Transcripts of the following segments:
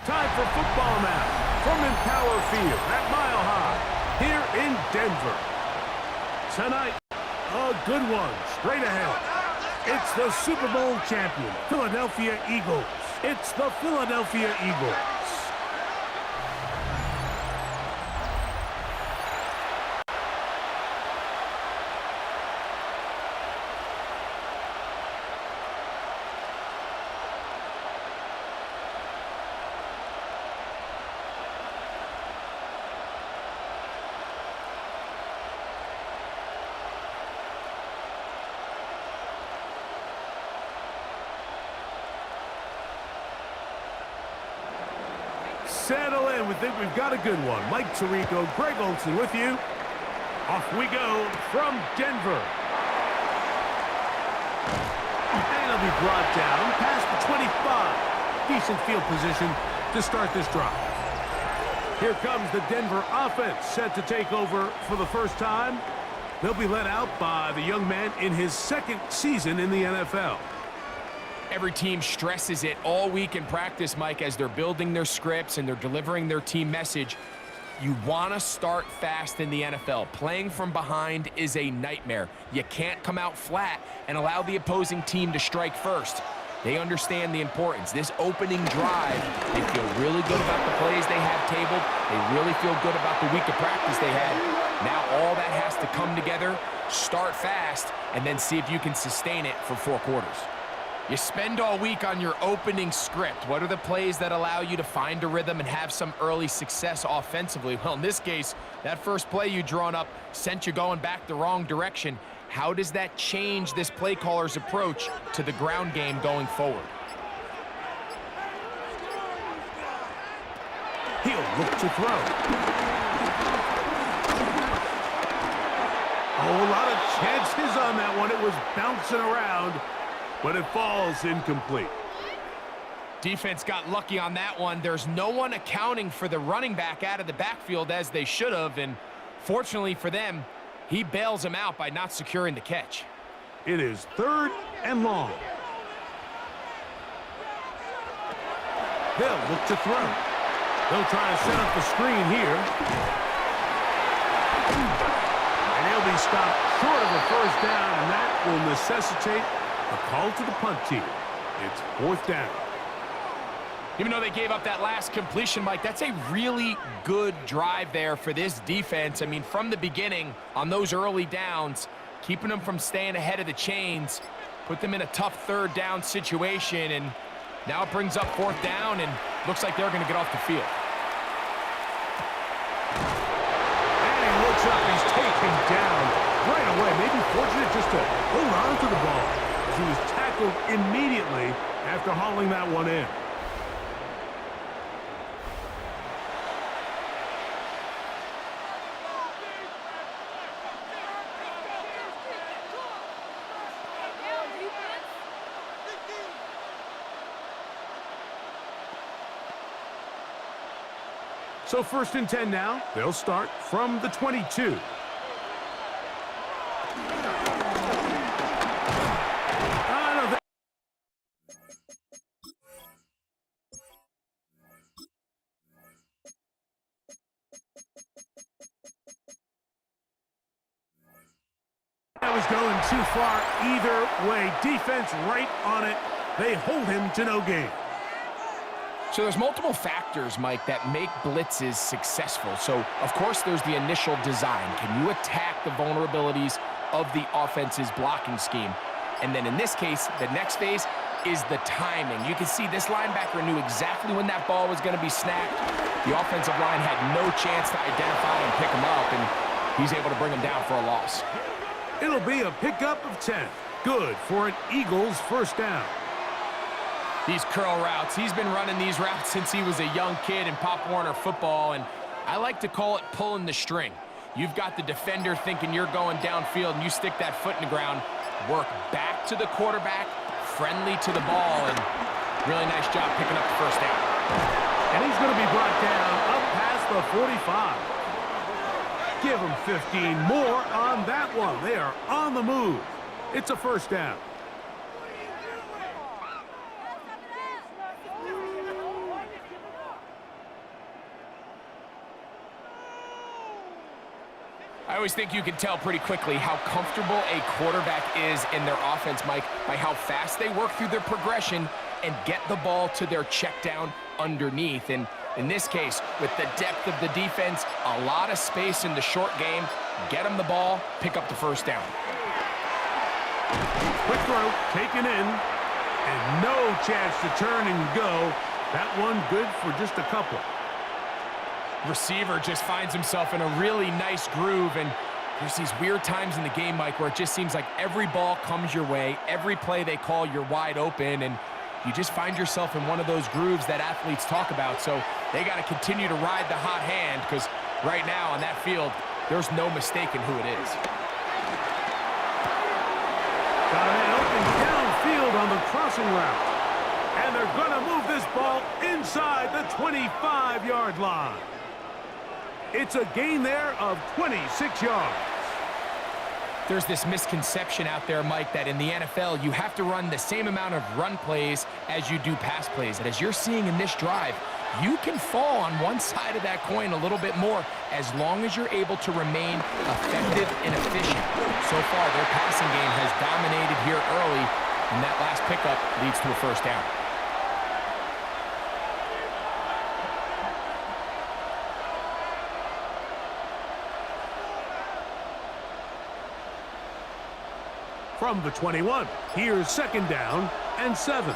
Time for football now from Empower Field at Mile High here in Denver. Tonight, a good one straight ahead. It's the Super Bowl champion, Philadelphia Eagles. It's the Philadelphia Eagles. Settle in. We think we've got a good one. Mike Tirico, Greg Olsen with you. Off we go from Denver. And it'll be brought down past the 25. Decent field position to start this drive. Here comes the Denver offense set to take over for the first time. They'll be led out by the young man in his second season in the NFL. Every team stresses it all week in practice, Mike, as they're building their scripts and they're delivering their team message. You want to start fast in the NFL. Playing from behind is a nightmare. You can't come out flat and allow the opposing team to strike first. They understand the importance. This opening drive, they feel really good about the plays they have tabled. They really feel good about the week of practice they had. Now all that has to come together, start fast, and then see if you can sustain it for 4 quarters. You spend all week on your opening script. What are the plays that allow you to find a rhythm and have some early success offensively? Well, in this case, that first play you drawn up sent you going back the wrong direction. How does that change this play caller's approach to the ground game going forward? He'll look to throw. Oh, a lot of chances on that one. It was bouncing around, but it falls incomplete. Defense got lucky on that one. There's no one accounting for the running back out of the backfield as they should have, and fortunately for them, he bails him out by not securing the catch. It is 3rd and long. They'll look to throw. They'll try to set up the screen here. And he'll be stopped short of a first down, and that will necessitate a call to the punt team. It's 4th down. Even though they gave up that last completion, Mike, that's a really good drive there for this defense. I mean, from the beginning, on those early downs, keeping them from staying ahead of the chains, put them in a tough 3rd down situation, and now it brings up 4th down, and looks like they're going to get off the field. And he looks up, he's taken down right away. Maybe fortunate just to hold on to the ball, as he was tackled immediately after hauling that one in. So 1st and 10 now. They'll start from the 22. That was going too far either way. Defense right on it. They hold him to no gain. So there's multiple factors, Mike, that make blitzes successful. So, of course, there's the initial design. Can you attack the vulnerabilities of the offense's blocking scheme? And then in this case, the next phase is the timing. You can see this linebacker knew exactly when that ball was going to be snapped. The offensive line had no chance to identify and pick him up, and he's able to bring him down for a loss. It'll be a pickup of 10. Good for an Eagles 1st down. These curl routes, he's been running these routes since he was a young kid in Pop Warner football, and I like to call it pulling the string. You've got the defender thinking you're going downfield, and you stick that foot in the ground, work back to the quarterback, friendly to the ball, and really nice job picking up the 1st down. And he's going to be brought down up past the 45. Give him 15 more on that one. They are on the move. It's a 1st down. I always think you can tell pretty quickly how comfortable a quarterback is in their offense, Mike, by how fast they work through their progression and get the ball to their check down underneath. And in this case, with the depth of the defense, a lot of space in the short game, get them the ball, pick up the first down. Quick throw, taken in, and no chance to turn and go. That one good for just a couple. Receiver just finds himself in a really nice groove, and there's these weird times in the game, Mike, where it just seems like every ball comes your way, every play they call, you're wide open, and you just find yourself in one of those grooves that athletes talk about. So they got to continue to ride the hot hand, because right now on that field, there's no mistaking who it is. Got an open downfield on the crossing route. And they're going to move this ball inside the 25-yard line. It's a gain there of 26 yards. There's this misconception out there, Mike, that in the NFL, you have to run the same amount of run plays as you do pass plays. And as you're seeing in this drive, you can fall on one side of that coin a little bit more as long as you're able to remain effective and efficient. So far, their passing game has dominated here early, and that last pickup leads to a first down. From the 21, here's second down and 7. A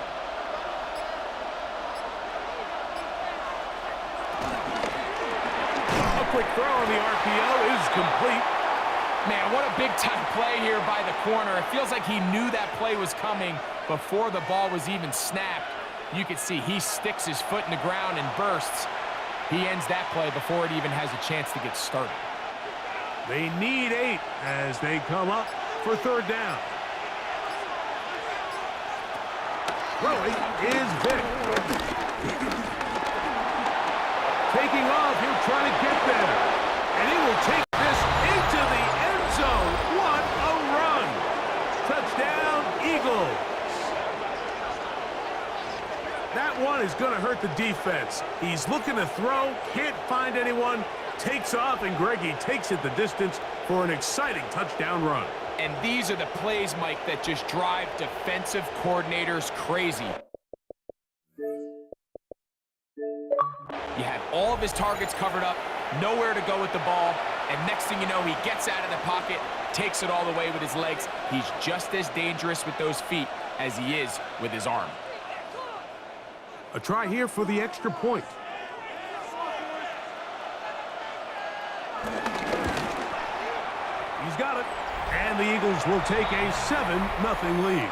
quick throw on the RPO is complete. Man, what a big-time play here by the corner. It feels like he knew that play was coming before the ball was even snapped. You can see he sticks his foot in the ground and bursts. He ends that play before it even has a chance to get started. They need 8 as they come up for third down. Throwing is Vick. Taking off, he'll try to get there. And he will take this into the end zone. What a run. Touchdown, Eagles. That one is going to hurt the defense. He's looking to throw, can't find anyone, takes off, and Greggy takes it the distance for an exciting touchdown run. And these are the plays, Mike, that just drive defensive coordinators crazy. You have all of his targets covered up, nowhere to go with the ball, and next thing you know, he gets out of the pocket, takes it all the way with his legs. He's just as dangerous with those feet as he is with his arm. A try here for the extra point. He's got it. And the Eagles will take a 7-0 lead.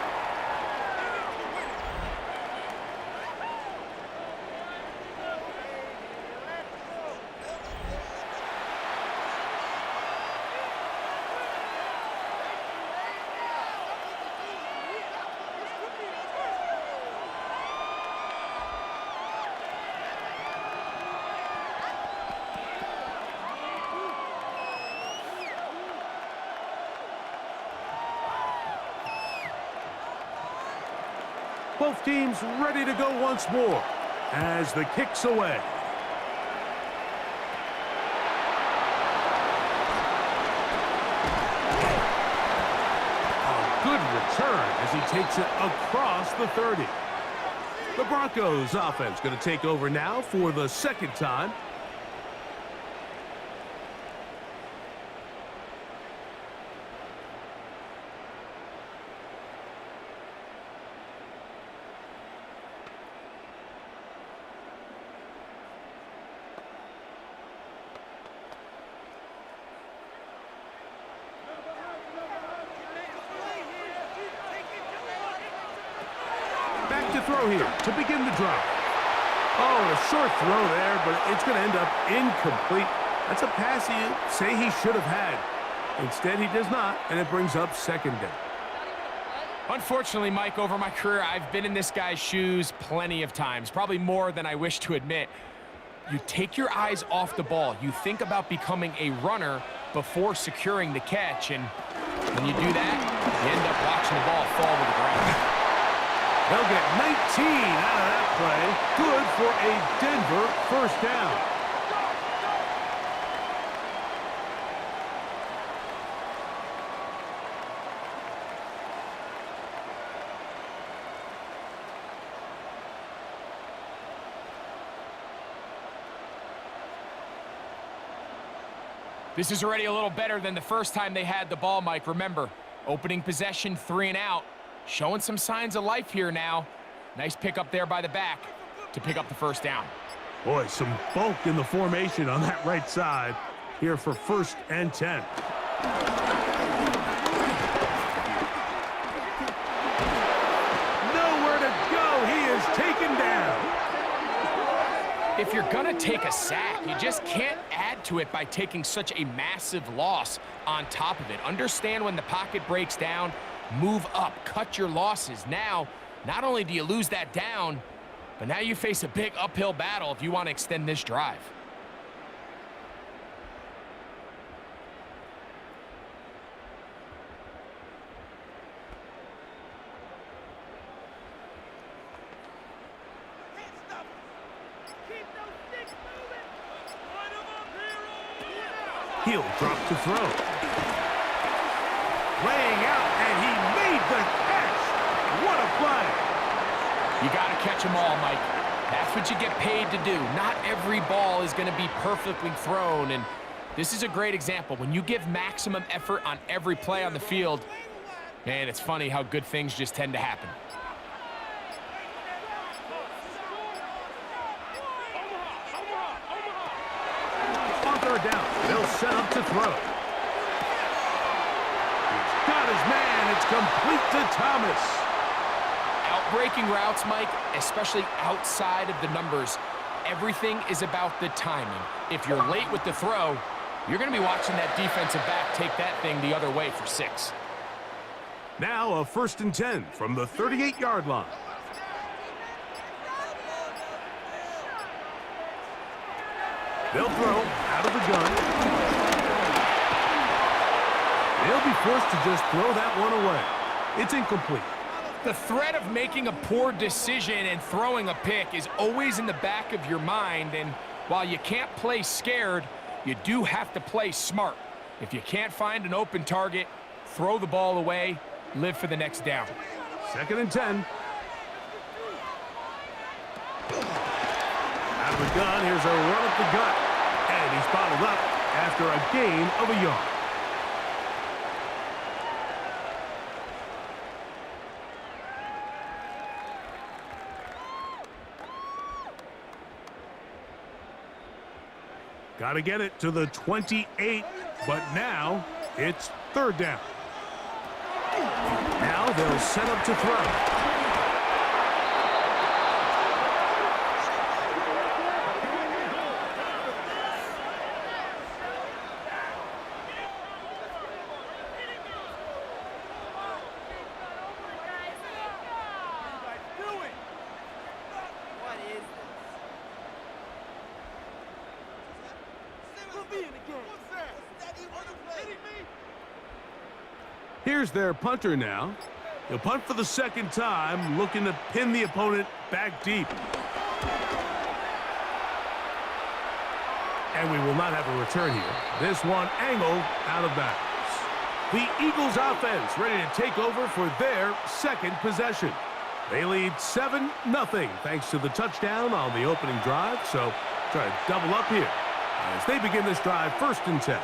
Both teams ready to go once more as the kick's away. A good return as he takes it across the 30. The Broncos offense going to take over now for the second time. Throw here to begin the drive. Oh, a short throw there, but it's going to end up incomplete. That's a pass you say he should have had. Instead, he does not, and it brings up second down. Unfortunately, Mike, over my career, I've been in this guy's shoes plenty of times, probably more than I wish to admit. You take your eyes off the ball. You think about becoming a runner before securing the catch, and when you do that, you end up watching the ball fall to the ground. They'll get 19 out of that play. Good for a Denver first down. This is already a little better than the first time they had the ball, Mike. Remember, opening possession, 3 and out. Showing some signs of life here now. Nice pick up there by the back to pick up the first down. Boy, some bulk in the formation on that right side here for 1st and 10. Nowhere to go. He is taken down. If you're going to take a sack, you just can't add to it by taking such a massive loss on top of it. Understand when the pocket breaks down, move up, cut your losses. Now, not only do you lose that down, but now you face a big uphill battle if you want to extend this drive. He'll drop to throw. Laying out, and he made the catch. What a play. You got to catch them all, Mike. That's what you get paid to do. Not every ball is going to be perfectly thrown, and this is a great example. When you give maximum effort on every play on the field, man, it's funny how good things just tend to happen. On 3rd down, they'll set up to throw. He's got his man. It's complete to Thomas. Breaking routes, Mike, especially outside of the numbers, everything is about the timing. If you're late with the throw, you're going to be watching that defensive back take that thing the other way for 6. Now a 1st and 10 from the 38-yard line. They'll throw out of the gun. They'll be forced to just throw that one away. It's incomplete. The threat of making a poor decision and throwing a pick is always in the back of your mind, and while you can't play scared, you do have to play smart. If you can't find an open target, throw the ball away, live for the next down. 2nd and 10. Out of the gun, here's a run up the gut, and he's bottled up after a gain of a yard. Got to get it to the 28, but now it's 3rd down. Now they'll set up to throw. Here's their punter now. He'll punt for the 2nd time, looking to pin the opponent back deep. And we will not have a return here. This one angled out of bounds. The Eagles offense ready to take over for their 2nd possession. They lead 7-0 thanks to the touchdown on the opening drive. So try to double up here as they begin this drive 1st and 10.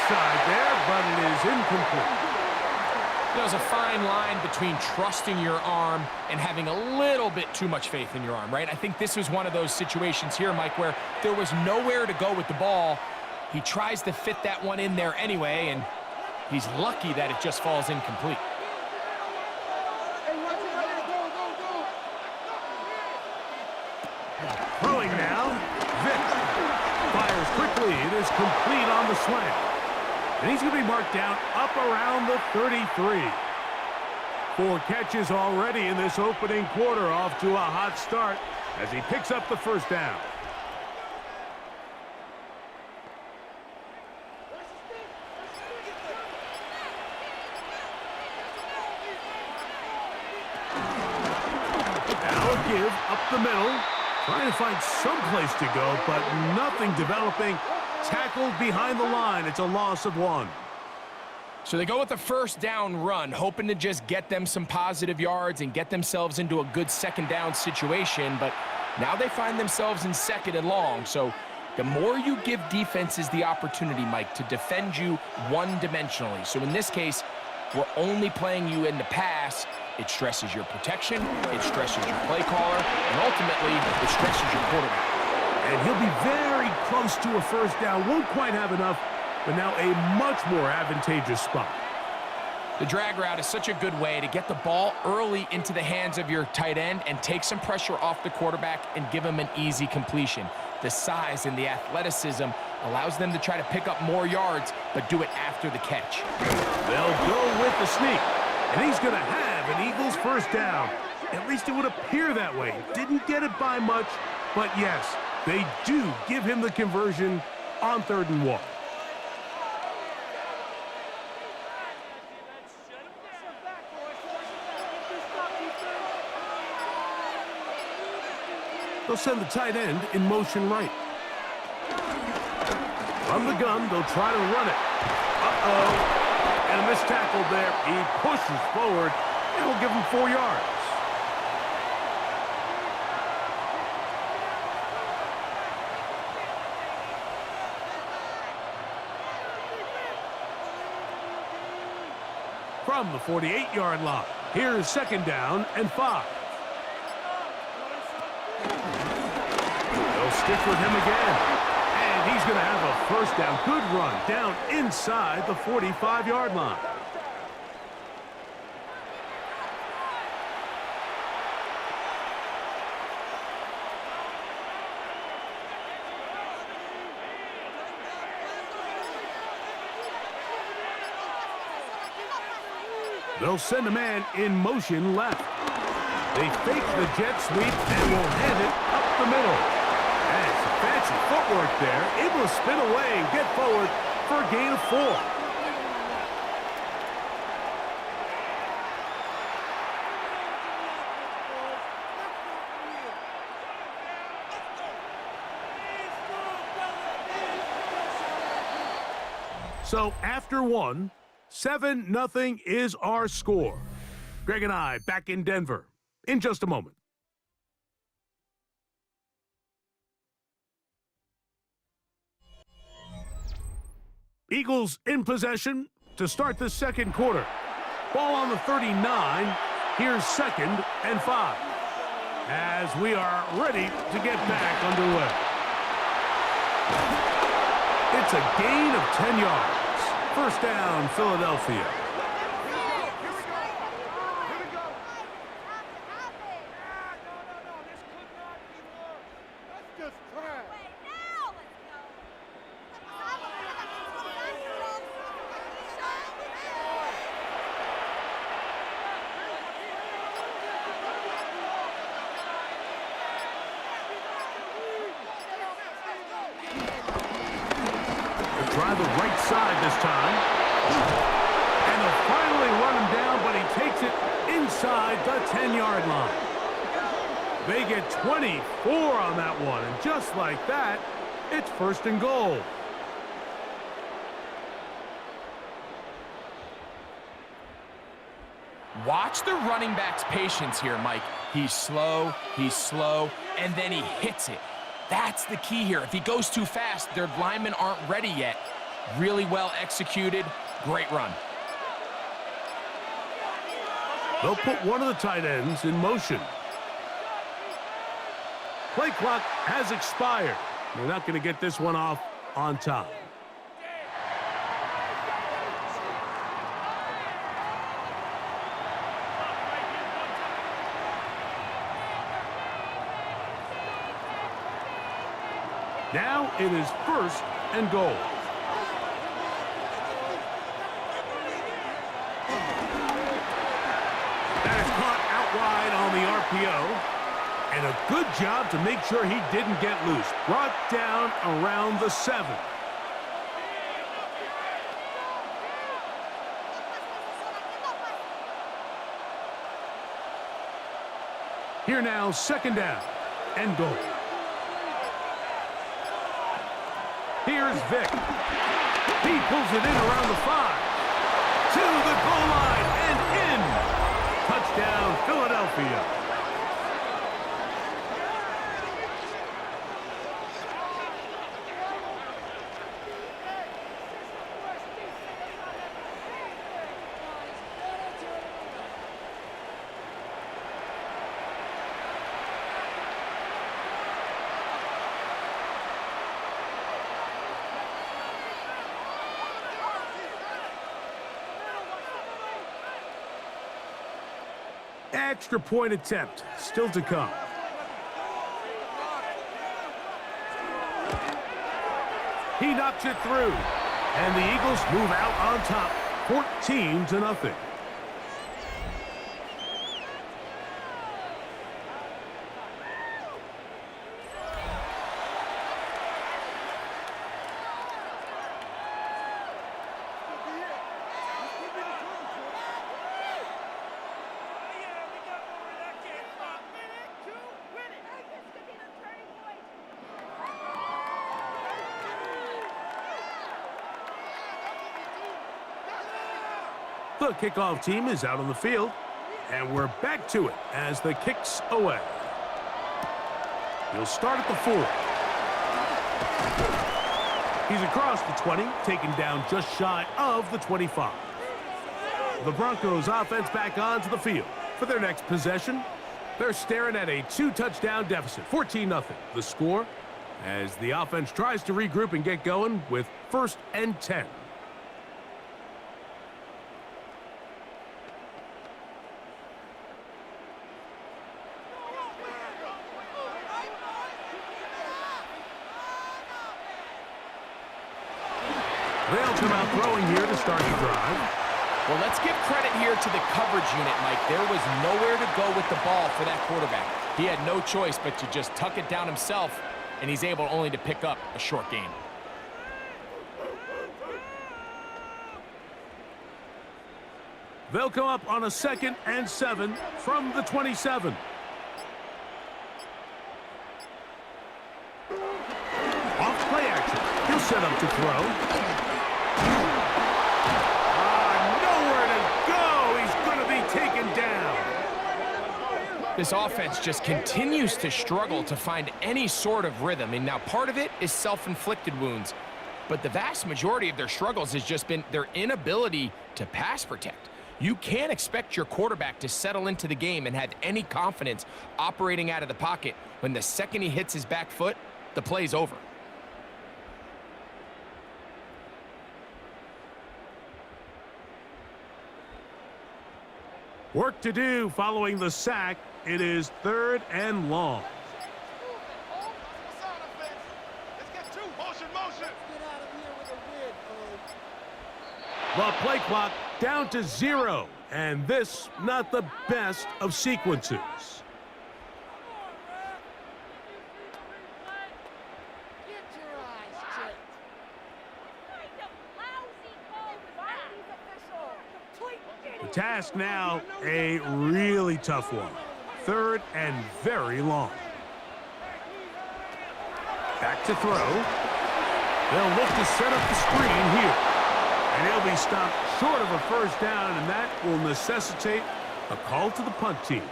Side there, but it is incomplete. There's a fine line between trusting your arm and having a little bit too much faith in your arm, right? I think this was one of those situations here, Mike, where there was nowhere to go with the ball. He tries to fit that one in there anyway, and he's lucky that it just falls incomplete. Throwing now, Vick fires quickly. It is complete on the slant. And he's going to be marked down up around the 33. 4 catches already in this opening quarter, off to a hot start as he picks up the 1st down. Now a give up the middle. Trying to find some place to go, but nothing developing. Tackled behind the line. It's a loss of 1. So they go with the first down run, hoping to just get them some positive yards and get themselves into a good second down situation, but now they find themselves in 2nd and long. So the more you give defenses the opportunity, Mike, to defend you one-dimensionally. So in this case, we're only playing you in the pass. It stresses your protection, it stresses your play caller, and ultimately, it stresses your quarterback. And he'll be very close to a first down. Won't quite have enough, but now a much more advantageous spot. The drag route is such a good way to get the ball early into the hands of your tight end and take some pressure off the quarterback and give him an easy completion. The size and the athleticism allows them to try to pick up more yards, but do it after the catch. They'll go with the sneak, and he's going to have an Eagles first down. At least it would appear that way. Didn't get it by much, but yes, they do give him the conversion on 3rd and 1. They'll send the tight end in motion right. From the gun, they'll try to run it. Uh-oh. And a missed tackle there. He pushes forward, and will give him 4 yards. From the 48-yard line, here's 2nd down and 5. They'll stick with him again. And he's going to have a first down. Good run down inside the 45-yard line. They'll send a man in motion left. They fake the jet sweep and will hand it up the middle. And some fancy footwork there. Able to spin away and get forward for a gain of 4. So after 1, 7-0 is our score. Greg and I back in Denver in just a moment. Eagles in possession to start the 2nd quarter. Ball on the 39. Here's 2nd and 5. As we are ready to get back underway. It's a gain of 10 yards. First down, Philadelphia. Try the right side this time. And they'll finally run him down, but he takes it inside the 10-yard line. They get 24 on that one, and just like that, it's 1st and goal. Watch the running back's patience here, Mike. He's slow, and then he hits it. That's the key here. If he goes too fast, their linemen aren't ready yet. Really well executed. Great run. They'll put one of the tight ends in motion. Play clock has expired. They're not going to get this one off on time. Now it is 1st and goal. That is caught out wide on the RPO. And a good job to make sure he didn't get loose. Brought down around the 7. Here now, 2nd down and goal. Here's Vick. He pulls it in around the 5. To the goal line and in. Touchdown, Philadelphia. Extra point attempt still to come. He knocks it through, and the Eagles move out on top, 14-0. The kickoff team is out on the field, and we're back to it as the kick's away. He'll start at the 4. He's across the 20, taken down just shy of the 25. The Broncos offense back onto the field. For their next possession, they're staring at a 2-touchdown deficit, 14-0. The score as the offense tries to regroup and get going with 1st and 10. They'll come out throwing here to start the drive. Well, let's give credit here to the coverage unit, Mike. There was nowhere to go with the ball for that quarterback. He had no choice but to just tuck it down himself, and he's able only to pick up a short gain. They'll come up on a 2nd and 7 from the 27. Off play action. He'll set up to throw. Taken down. This offense just continues to struggle to find any sort of rhythm. And now part of it is self-inflicted wounds, but the vast majority of their struggles has just been their inability to pass protect. You can't expect your quarterback to settle into the game and have any confidence operating out of the pocket when the second he hits his back foot, the play's over. Work to do following the sack. It is 3rd and long. The play clock down to 0, and this not the best of sequences. The task now, a really tough one. 3rd and very long. Back to throw. They'll look to set up the screen here. And he'll be stopped short of a 1st down, and that will necessitate a call to the punt team.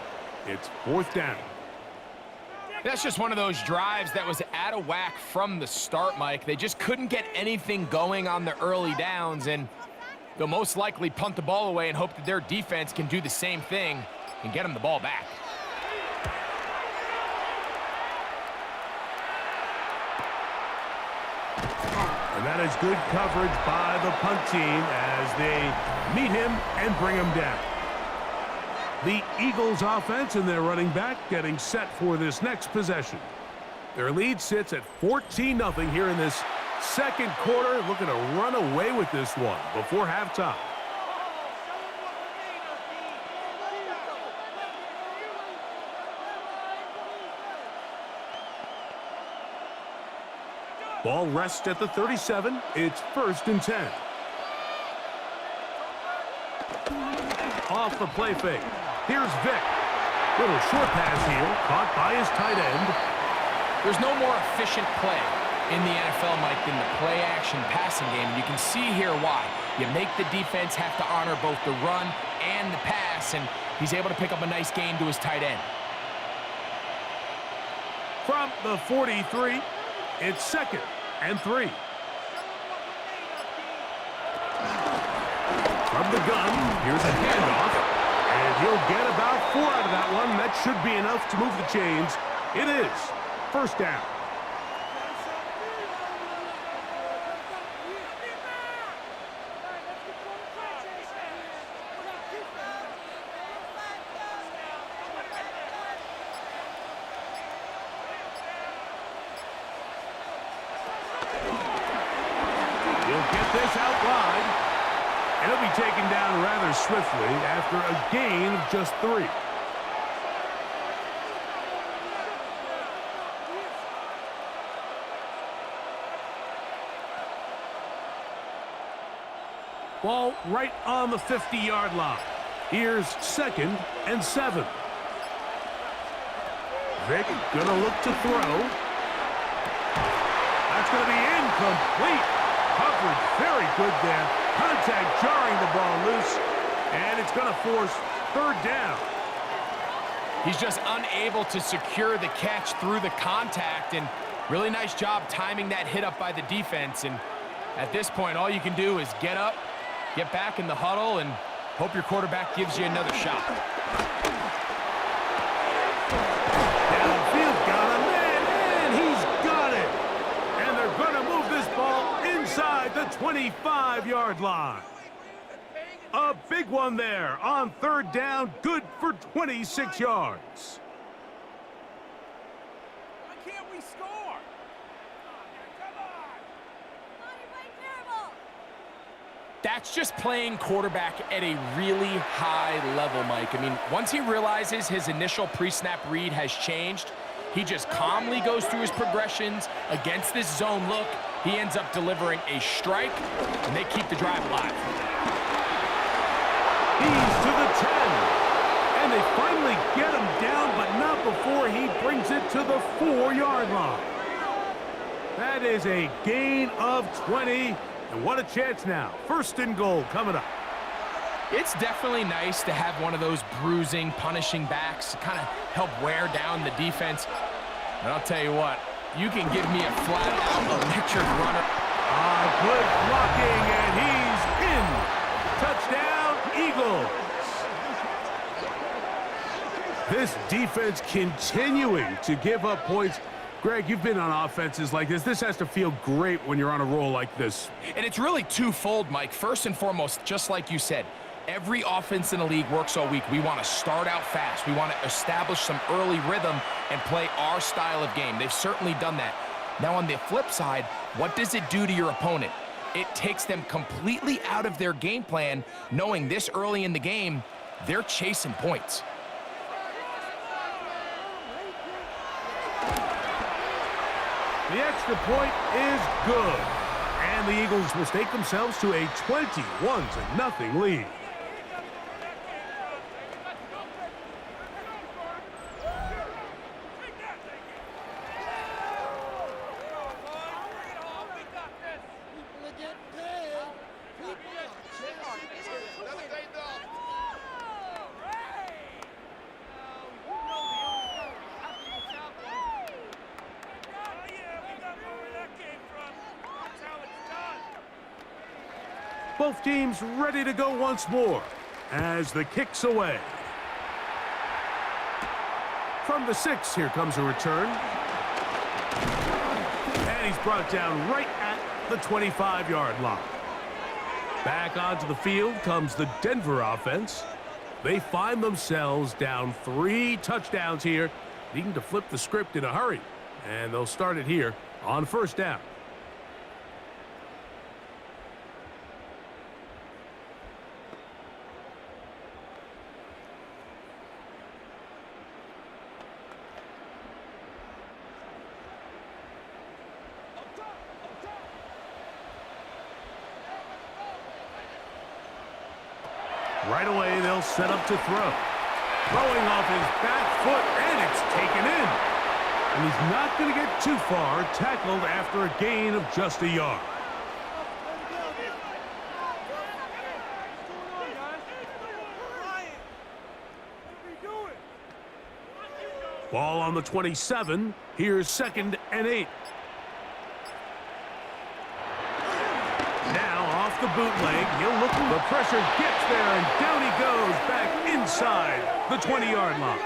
It's 4th down. That's just one of those drives that was out of whack from the start, Mike. They just couldn't get anything going on the early downs, and they'll most likely punt the ball away and hope that their defense can do the same thing and get them the ball back. And that is good coverage by the punt team as they meet him and bring him down. The Eagles offense and their running back getting set for this next possession. Their lead sits at 14-0 here in this 2nd quarter, looking to run away with this one before halftime. Ball rests at the 37. It's 1st and 10. Off the play fake. Here's Vick. Little short pass here, caught by his tight end. There's no more efficient play in the NFL, Mike, than the play-action passing game. You can see here why. You make the defense have to honor both the run and the pass, and he's able to pick up a nice gain to his tight end. From the 43, it's 2nd and 3. From the gun, here's a handoff, and he'll get about 4 out of that one. That should be enough to move the chains. It is 1st down. He'll get this out wide, and he'll be taken down rather swiftly after a gain of just 3. Ball right on the 50-yard line. Here's 2nd and 7. Vick gonna look to throw. That's gonna be incomplete. Coverage very good there. Contact jarring the ball loose, and it's gonna force 3rd down. He's just unable to secure the catch through the contact, and really nice job timing that hit up by the defense. And at this point, all you can do is get up, get back in the huddle, and hope your quarterback gives you another shot. Downfield got a man, and he's got it. And they're going to move this ball inside the 25-yard line. A big one there on 3rd down, good for 26 yards. Why can't we score? Come on! That's just playing quarterback at a really high level, Mike. I mean, once he realizes his initial pre-snap read has changed, he just calmly goes through his progressions against this zone look. He ends up delivering a strike, and they keep the drive alive. He's to the 10. And they finally get him down, but not before he brings it to the 4-yard line. That is a gain of 20. And what a chance now. 1st and goal coming up. It's definitely nice to have one of those bruising, punishing backs to kind of help wear down the defense. And I'll tell you what, you can give me a flat-out electric runner. Good blocking, and he's in. Touchdown, Eagles. This defense continuing to give up points. Greg, you've been on offenses like this. This has to feel great when you're on a roll like this. And it's really twofold, Mike. First and foremost, just like you said, every offense in the league works all week. We want to start out fast. We want to establish some early rhythm and play our style of game. They've certainly done that. Now, on the flip side, what does it do to your opponent? It takes them completely out of their game plan, knowing this early in the game, they're chasing points. The extra point is good. And the Eagles will stake themselves to a 21-0 lead. Both teams ready to go once more as the kick's away. From the 6, here comes a return. And he's brought down right at the 25-yard line. Back onto the field comes the Denver offense. They find themselves down 3 touchdowns here, needing to flip the script in a hurry. And they'll start it here on 1st down. Right away, they'll set up to throw. Throwing off his back foot, and it's taken in. And he's not going to get too far, tackled after a gain of just a yard. Ball on the 27. Here's 2nd and 8. Now off the bootleg. He'll look. The pressure gets there, and down he goes back inside the 20-yard line.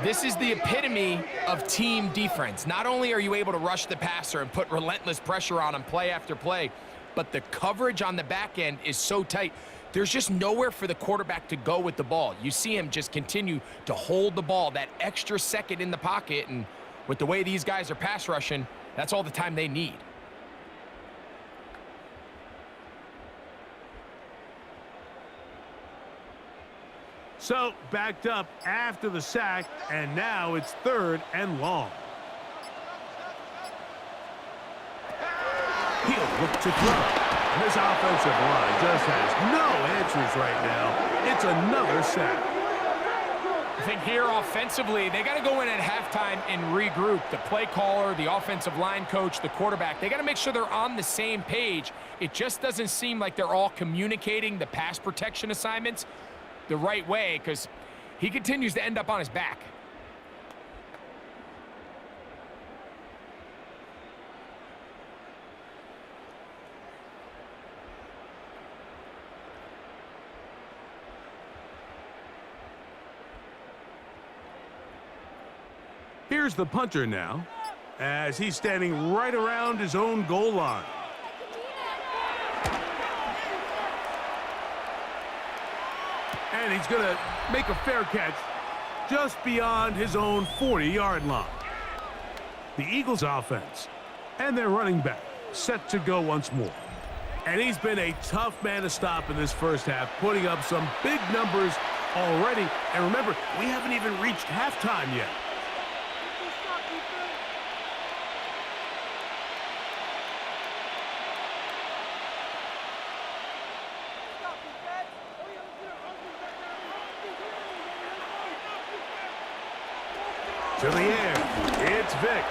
This is the epitome of team defense. Not only are you able to rush the passer and put relentless pressure on him play after play, but the coverage on the back end is so tight. There's just nowhere for the quarterback to go with the ball. You see him just continue to hold the ball, that extra second in the pocket, and with the way these guys are pass rushing, that's all the time they need. So, backed up after the sack, and now it's 3rd and long. He'll look to throw. This offensive line just has no answers right now. It's another sack. I think here offensively, they got to go in at halftime and regroup. The play caller, the offensive line coach, the quarterback, they got to make sure they're on the same page. It just doesn't seem like they're all communicating the pass protection assignments the right way, because he continues to end up on his back. Here's the punter now, as he's standing right around his own goal line. And he's going to make a fair catch just beyond his own 40-yard line. The Eagles offense and their running back set to go once more. And he's been a tough man to stop in this first half, putting up some big numbers already. And remember, we haven't even reached halftime yet. To the air, it's Vick.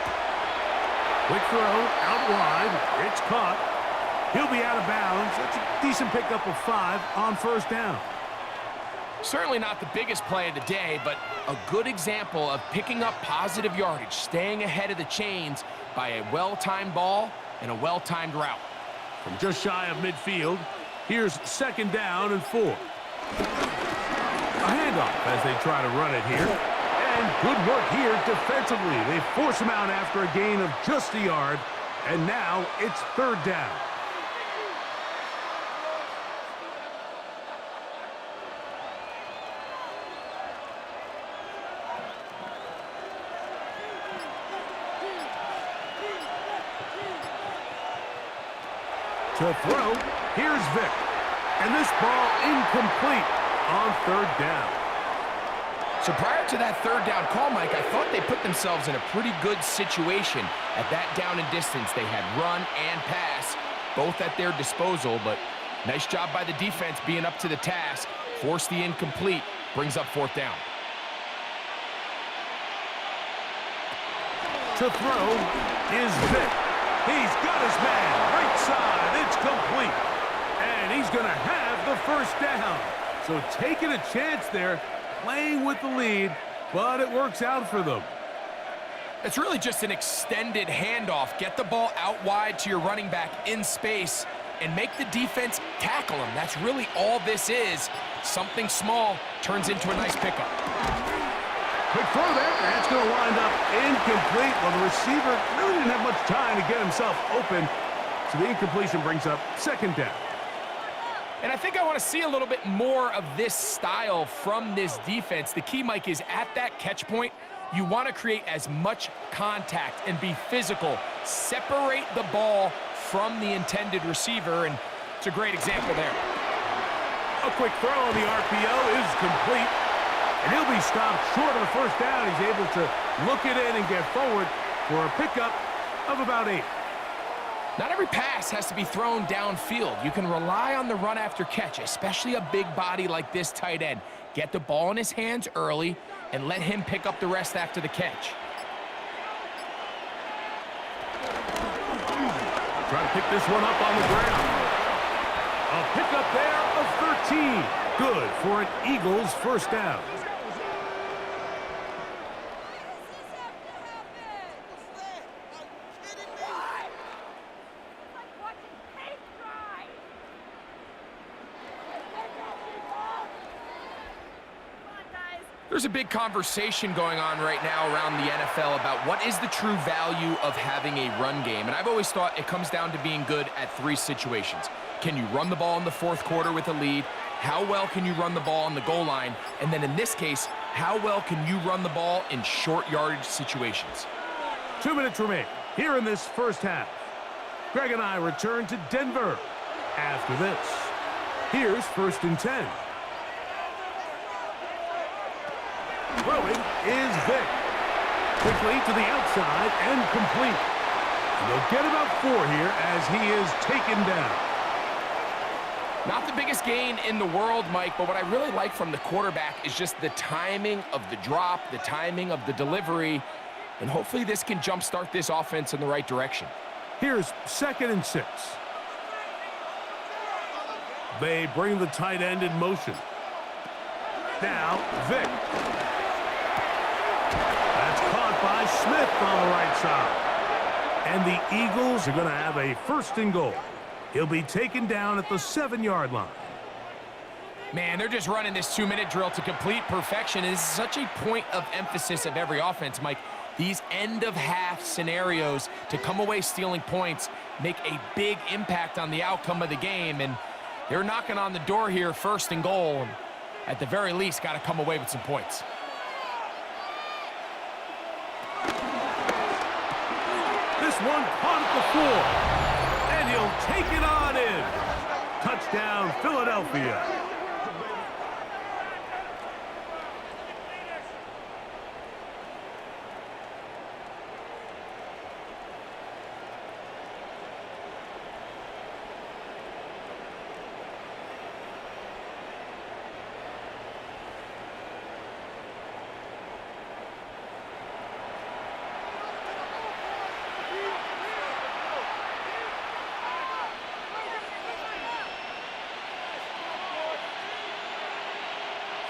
Quick throw, out wide, it's caught. He'll be out of bounds. That's a decent pickup of 5 on first down. Certainly not the biggest play of the day, but a good example of picking up positive yardage, staying ahead of the chains by a well-timed ball and a well-timed route. From just shy of midfield, here's 2nd down and 4. A handoff as they try to run it here. And good work here defensively. They force him out after a gain of just a yard, and now it's 3rd down. To throw, here's Vick. And this ball incomplete on 3rd down. So prior to that 3rd down call, Mike, I thought they put themselves in a pretty good situation at that down and distance. They had run and pass, both at their disposal, but nice job by the defense being up to the task. Force the incomplete, brings up 4th down. To throw is Vick. He's got his man right side. It's complete. And he's going to have the 1st down. So taking a chance there, playing with the lead, but it works out for them. It's really just an extended handoff. Get the ball out wide to your running back in space and make the defense tackle him. That's really all this is. Something small turns into a nice pickup. Quick throw there. That's going to wind up incomplete. Well, the receiver really didn't have much time to get himself open, so the incompletion brings up 2nd down. And I think I want to see a little bit more of this style from this defense. The key, Mike, is at that catch point, you want to create as much contact and be physical. Separate the ball from the intended receiver, and it's a great example there. A quick throw on the RPO is complete, and he'll be stopped short of the 1st down. He's able to look it in and get forward for a pickup of about 8. Not every pass has to be thrown downfield. You can rely on the run after catch, especially a big body like this tight end. Get the ball in his hands early and let him pick up the rest after the catch. Try to pick this one up on the ground. A pickup there of 13. Good for an Eagles first down. There's a big conversation going on right now around the NFL about what is the true value of having a run game. And I've always thought it comes down to being good at three situations. Can you run the ball in the fourth quarter with a lead? How well can you run the ball on the goal line? And then in this case, how well can you run the ball in short yardage situations? 2 minutes remain here in this first half. Greg and I return to Denver after this. Here's 1st and 10. Throwing is Vick. Quickly to the outside and complete. And they'll get about 4 here as he is taken down. Not the biggest gain in the world, Mike, but what I really like from the quarterback is just the timing of the drop, the timing of the delivery, and hopefully this can jumpstart this offense in the right direction. Here's 2nd and 6. They bring the tight end in motion. Now, Vick. That's caught by Smith on the right side. And the Eagles are going to have a 1st and goal. He'll be taken down at the 7-yard line. Man, they're just running this 2-minute drill to complete perfection. It is such a point of emphasis of every offense, Mike. These end-of-half scenarios to come away stealing points make a big impact on the outcome of the game. And they're knocking on the door here, 1st and goal. And at the very least, got to come away with some points. This one caught at the floor. And he'll take it on in. Touchdown, Philadelphia.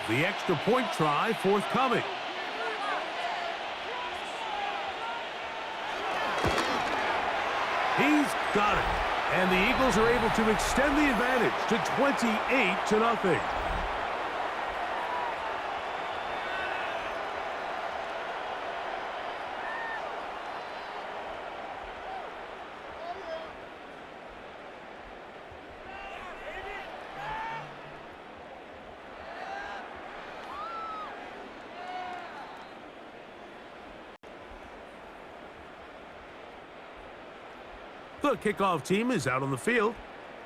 The extra point try forthcoming. He's got it. And the Eagles are able to extend the advantage to 28-0. The kickoff team is out on the field,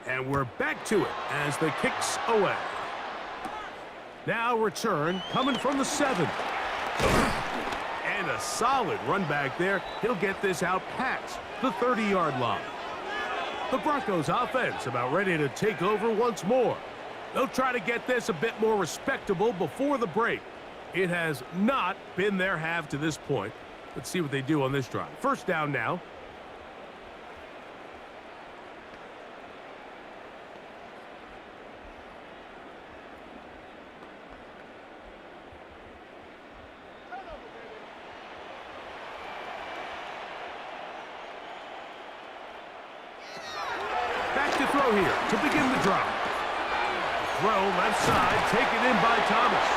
and we're back to it as the kick's away. Now return coming from the 7. And a solid run back there. He'll get this out past the 30-yard line. The Broncos offense about ready to take over once more. They'll try to get this a bit more respectable before the break. It has not been their half to this point. Let's see what they do on this drive. 1st down now. Throw here to begin the drive. Throw left side, taken in by Thomas.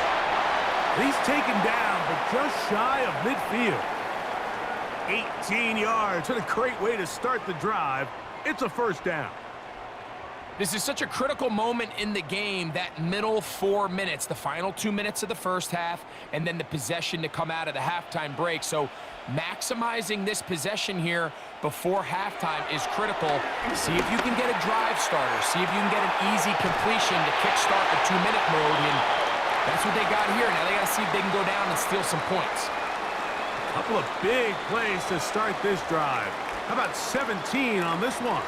He's taken down, but just shy of midfield. 18 yards, and a great way to start the drive. It's a 1st down. This is such a critical moment in the game, that middle 4 minutes, the final 2 minutes of the first half, and then the possession to come out of the halftime break. So maximizing this possession here before halftime is critical. See if you can get a drive starter. See if you can get an easy completion to kickstart the 2-minute mode. And that's what they got here. Now they got to see if they can go down and steal some points. A couple of big plays to start this drive. How about 17 on this one?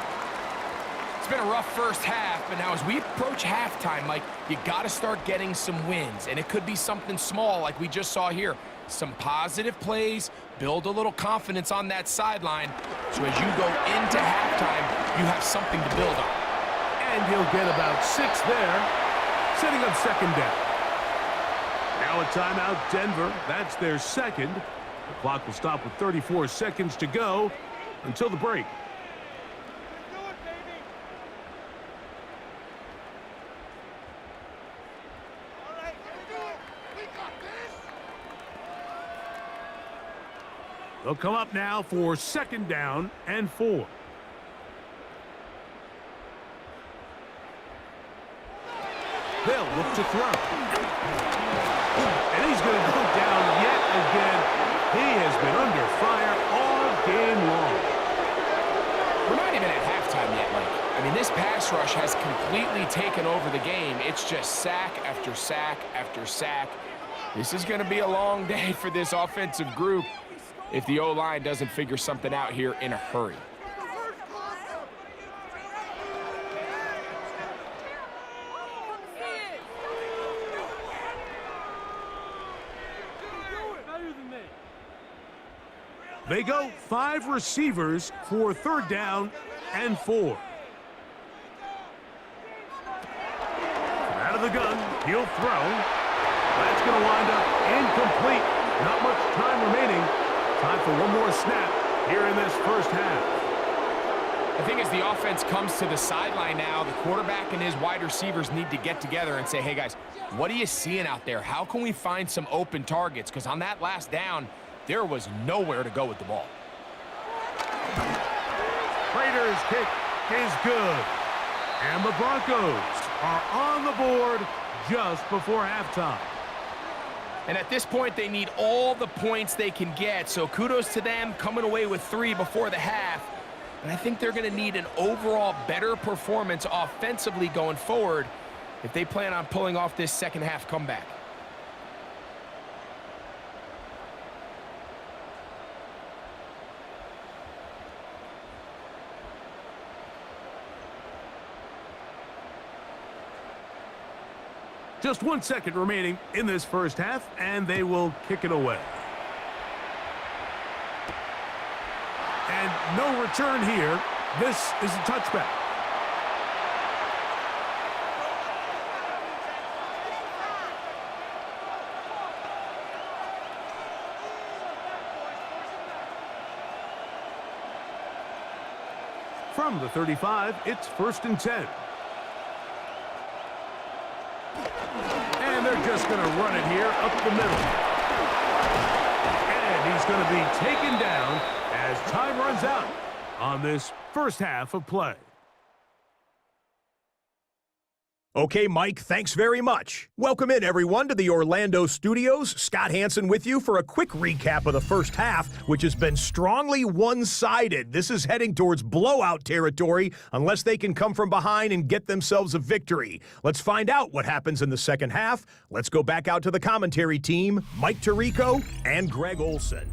It's been a rough first half, but now as we approach halftime, Mike, you got to start getting some wins. And it could be something small like we just saw here. Some positive plays, build a little confidence on that sideline so as you go into halftime, you have something to build on. And he'll get about 6 there, setting up second down. Now a timeout, Denver. That's their second. The clock will stop with 34 seconds to go until the break. They'll come up now for second down and 4. They'll look to throw. And he's going to go down yet again. He has been under fire all game long. We're not even at halftime yet, Mike. I mean, this pass rush has completely taken over the game. It's just sack after sack after sack. This is going to be a long day for this offensive group if the O-line doesn't figure something out here in a hurry. They go 5 receivers for third down and 4. Out of the gun, he'll throw. That's going to wind up incomplete. Not much time remaining. Time for one more snap here in this first half. I think as the offense comes to the sideline now, the quarterback and his wide receivers need to get together and say, hey, guys, what are you seeing out there? How can we find some open targets? Because on that last down, there was nowhere to go with the ball. Raiders' kick is good. And the Broncos are on the board just before halftime. And at this point, they need all the points they can get. So kudos to them coming away with 3 before the half. And I think they're going to need an overall better performance offensively going forward if they plan on pulling off this second half comeback. Just 1 second remaining in this first half, and they will kick it away. And no return here. This is a touchback. From the 35, it's 1st and 10. And they're just going to run it here up the middle. And he's going to be taken down as time runs out on this first half of play. Okay, Mike, thanks very much. Welcome in, everyone, to the Orlando studios. Scott Hansen with you for a quick recap of the first half, which has been strongly one-sided. This is heading towards blowout territory unless they can come from behind and get themselves a victory. Let's find out what happens in the second half. Let's go back out to the commentary team, Mike Tirico and Greg Olson.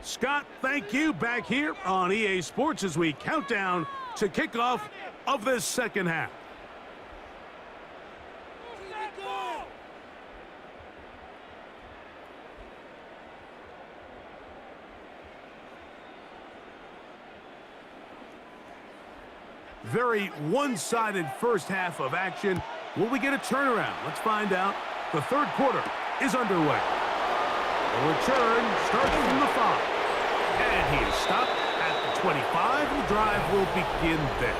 Scott, thank you. Back here on EA Sports as we count down to kickoff of this second half. Very one-sided first half of action. Will we get a turnaround? Let's find out. The third quarter is underway. The return starts from the 5. And he is stopped at the 25. The drive will begin there.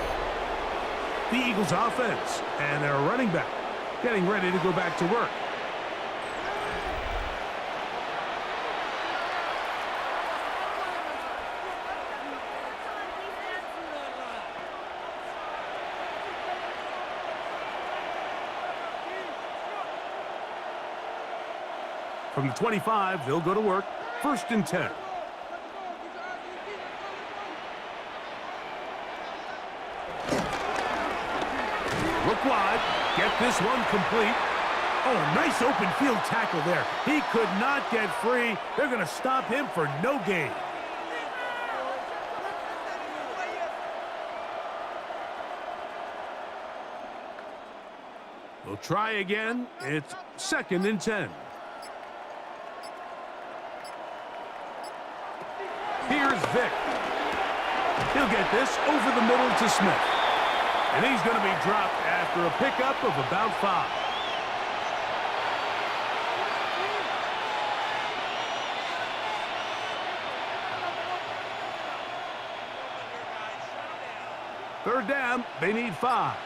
The Eagles offense and their running back getting ready to go back to work. From the 25, they'll go to work. 1st and 10. Look wide. Get this one complete. Oh, nice open field tackle there. He could not get free. They're going to stop him for no gain. They'll try again. It's 2nd and 10. Here's Vick. He'll get this over the middle to Smith. And he's going to be dropped after a pickup of about 5. Third down, they need 5.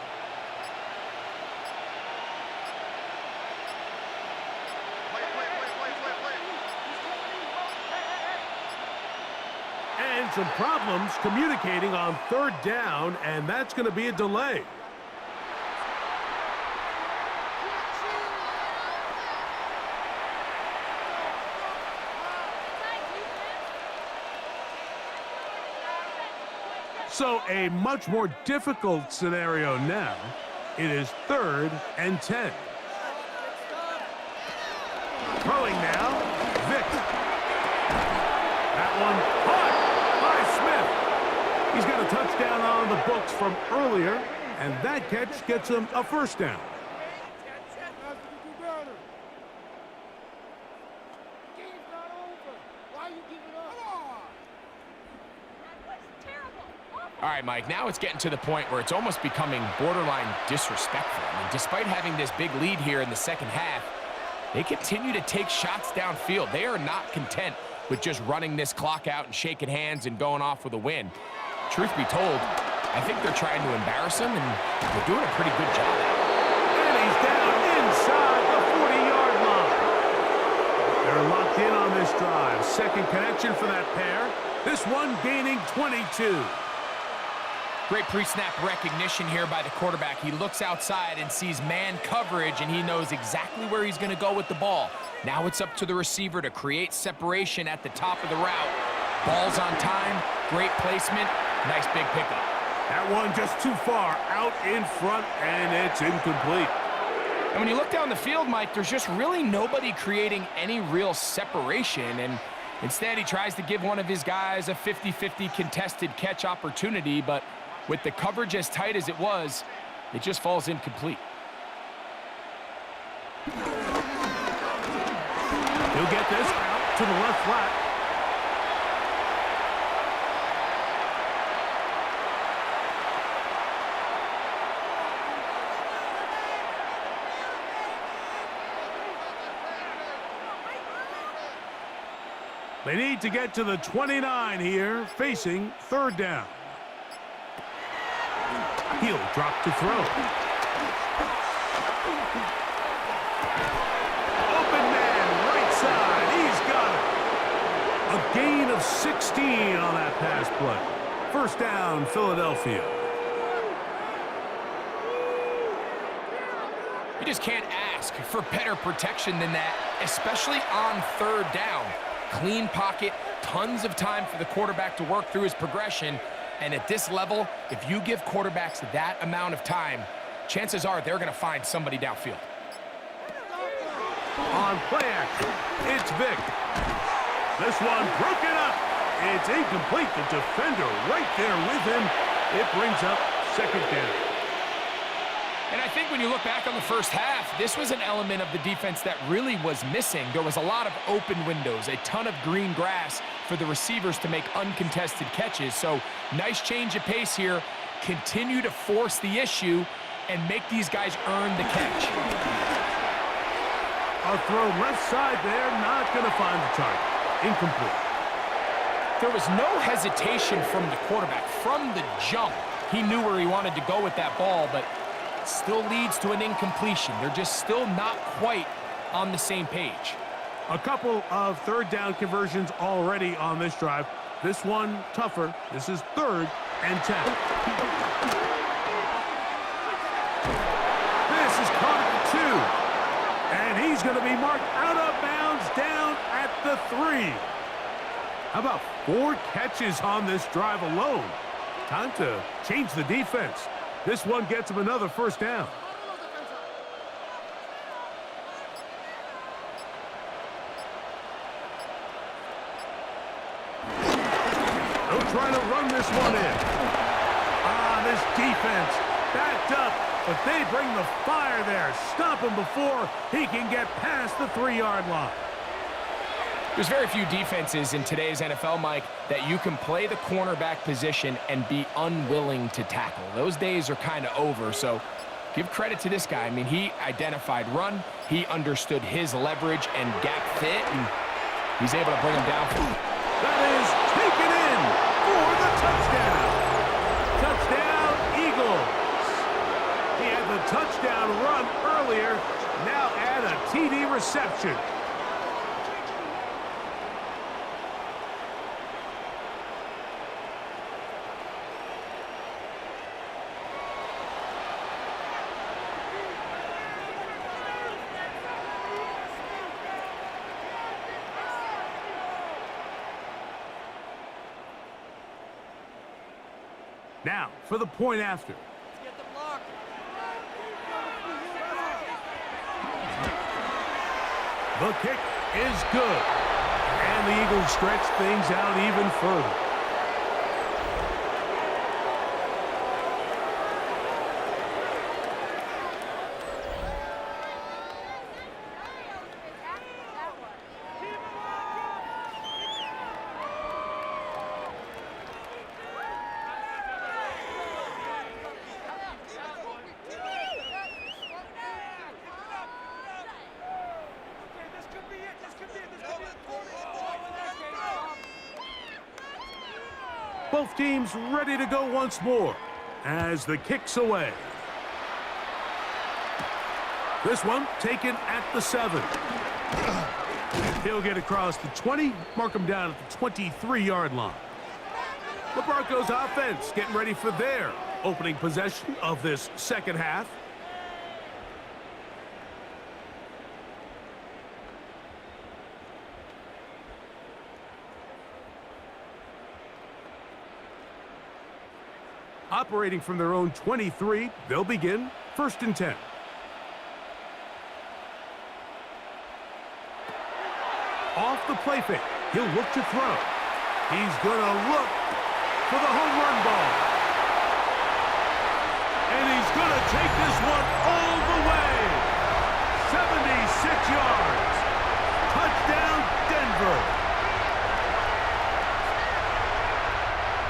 And some problems communicating on third down, and that's going to be a delay. So a much more difficult scenario now. It is 3rd and 10. Throwing now, Vick. That one caught by Smith. He's got a touchdown on the books from earlier, and that catch gets him a first down. All right, Mike, now it's getting to the point where it's almost becoming borderline disrespectful. I mean, despite having this big lead here in the second half, they continue to take shots downfield. They are not content with just running this clock out and shaking hands and going off with a win. Truth be told, I think they're trying to embarrass him, and they're doing a pretty good job. And he's down inside the 40-yard line. They're locked in on this drive. Second connection for that pair. This one gaining 22. Great pre-snap recognition here by the quarterback. He looks outside and sees man coverage, and he knows exactly where he's going to go with the ball. Now it's up to the receiver to create separation at the top of the route. Ball's on time, great placement, nice big pickup. That one just too far out in front, and it's incomplete. And when you look down the field, Mike, there's just really nobody creating any real separation, and instead he tries to give one of his guys a 50-50 contested catch opportunity, but with the coverage as tight as it was, it just falls incomplete. He'll get this out to the left flat. They need to get to the 29 here, facing third down. He'll drop to throw. Open man, right side. He's got it. A gain of 16 on that pass play. First down, Philadelphia. You just can't ask for better protection than that, especially on third down. Clean pocket, tons of time for the quarterback to work through his progression. And at this level, if you give quarterbacks that amount of time, chances are they're going to find somebody downfield. On play action, it's Vick. This one broken up. It's incomplete. The defender right there with him. It brings up second down. And I think when you look back on the first half, this was an element of the defense that really was missing. There was a lot of open windows, a ton of green grass for the receivers to make uncontested catches. So nice change of pace here. Continue to force the issue and make these guys earn the catch. A throw left side there, not going to find the target. Incomplete. There was no hesitation from the quarterback. From the jump, he knew where he wanted to go with that ball, but still leads to an incompletion. They're just still not quite on the same page. A couple of third down conversions already on this drive. This one tougher. This is 3rd and 10. This is caught at 2. And he's going to be marked out of bounds down at the 3. How about 4 catches on this drive alone? Time to change the defense. This one gets him another first down. They'll try to run this one in. This defense backed up, but they bring the fire there. Stop him before he can get past the 3-yard line. There's very few defenses in today's NFL, Mike, that you can play the cornerback position and be unwilling to tackle. Those days are kind of over, so give credit to this guy. I mean, he identified run, he understood his leverage and gap fit, and he's able to bring him down. That is taken in for the touchdown. Touchdown, Eagles. He had the touchdown run earlier, now add a TD reception. Now, for the point after. Get the block. The kick is good. And the Eagles stretch things out even further. Both teams ready to go once more as the kick's away. This one taken at the 7. He'll get across the 20, mark him down at the 23-yard line. The Broncos offense getting ready for their opening possession of this second half. Operating from their own 23, they'll begin 1st and 10. Off the play fake, he'll look to throw. He's gonna look for the home run ball. And he's gonna take this one all the way. 76 yards. Touchdown, Denver.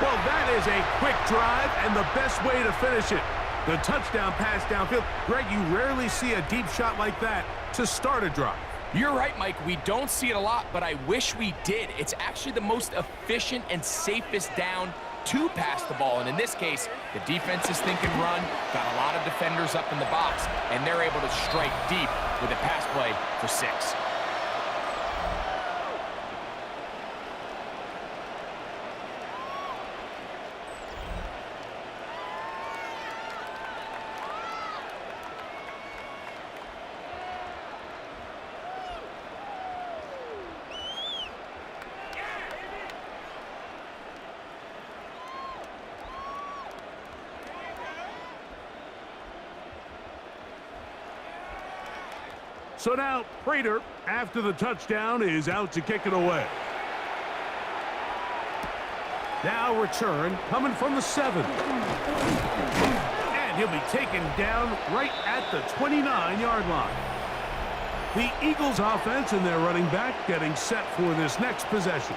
Well, that is a quick drive and the best way to finish it. The touchdown pass downfield. Greg, you rarely see a deep shot like that to start a drive. You're right, Mike. We don't see it a lot, but I wish we did. It's actually the most efficient and safest down to pass the ball. And in this case, the defense is thinking run, got a lot of defenders up in the box, and they're able to strike deep with a pass play for 6. So now, Prater, after the touchdown, is out to kick it away. Now return, coming from the 7. And he'll be taken down right at the 29-yard line. The Eagles offense and their running back getting set for this next possession.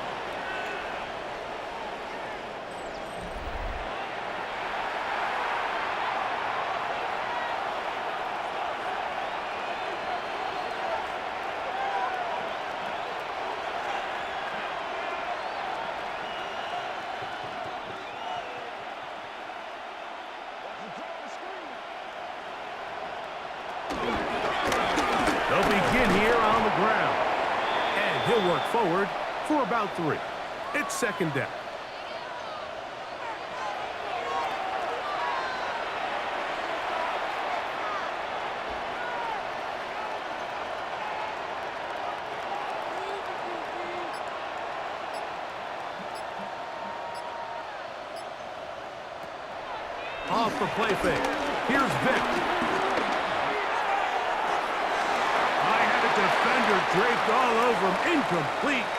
They'll begin here on the ground. And he'll work forward for about 3. It's 2nd down. Off the play fake. Here's Vick. Defender draped all over him. Incomplete.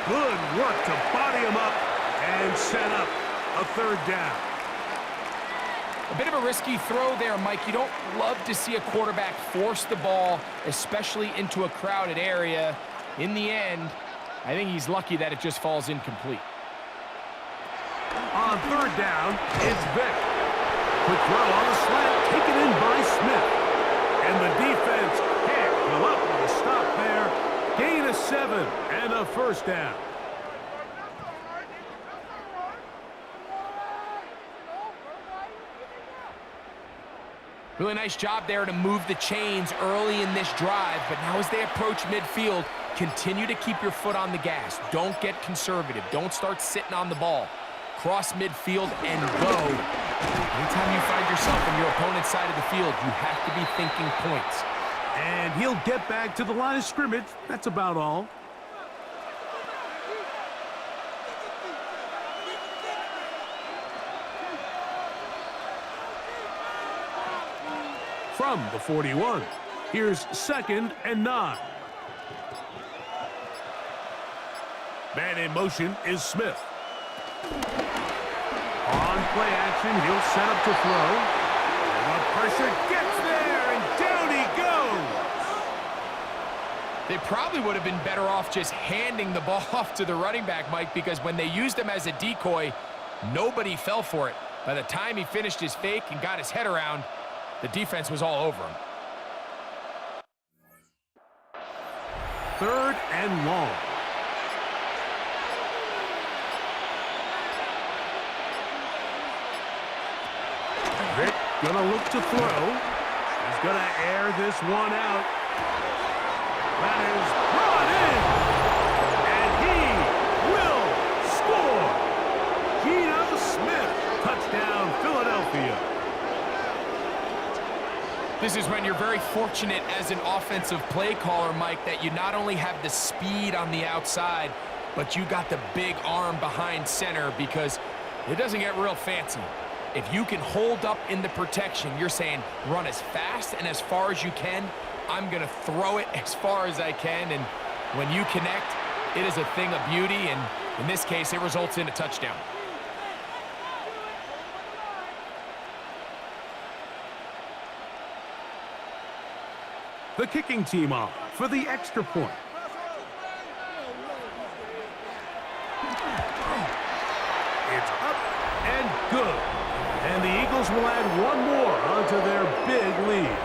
Good work to body him up and set up a 3rd down. A bit of a risky throw there, Mike. You don't love to see a quarterback force the ball, especially into a crowded area. In the end, I think he's lucky that it just falls incomplete. On third down, it's Vick. Quick throw on the slant, taken in by Smith. And the defense can't go up with a stop there. Gain of 7 and a first down. Really nice job there to move the chains early in this drive, but now as they approach midfield, continue to keep your foot on the gas. Don't get conservative. Don't start sitting on the ball. Cross midfield and go. Anytime you find yourself on your opponent's side of the field, you have to be thinking points. And he'll get back to the line of scrimmage. That's about all. From the 41, here's 2nd and 9. Man in motion is Smith. On play action, he'll set up to throw. And the pressure gets there, and down he goes. They probably would have been better off just handing the ball off to the running back, Mike, because when they used him as a decoy, nobody fell for it. By the time he finished his fake and got his head around, the defense was all over him. 3rd and long. Vick gonna look to throw. He's gonna air this one out. That is brought in. And he will score. Geno Smith, touchdown Philadelphia. This is when you're very fortunate as an offensive play caller, Mike, that you not only have the speed on the outside, but you got the big arm behind center, because it doesn't get real fancy. If you can hold up in the protection, you're saying run as fast and as far as you can. I'm going to throw it as far as I can, and when you connect, it is a thing of beauty, and in this case, it results in a touchdown. The kicking team off for the extra point. It's up and good. And the Eagles will add one more onto their big lead.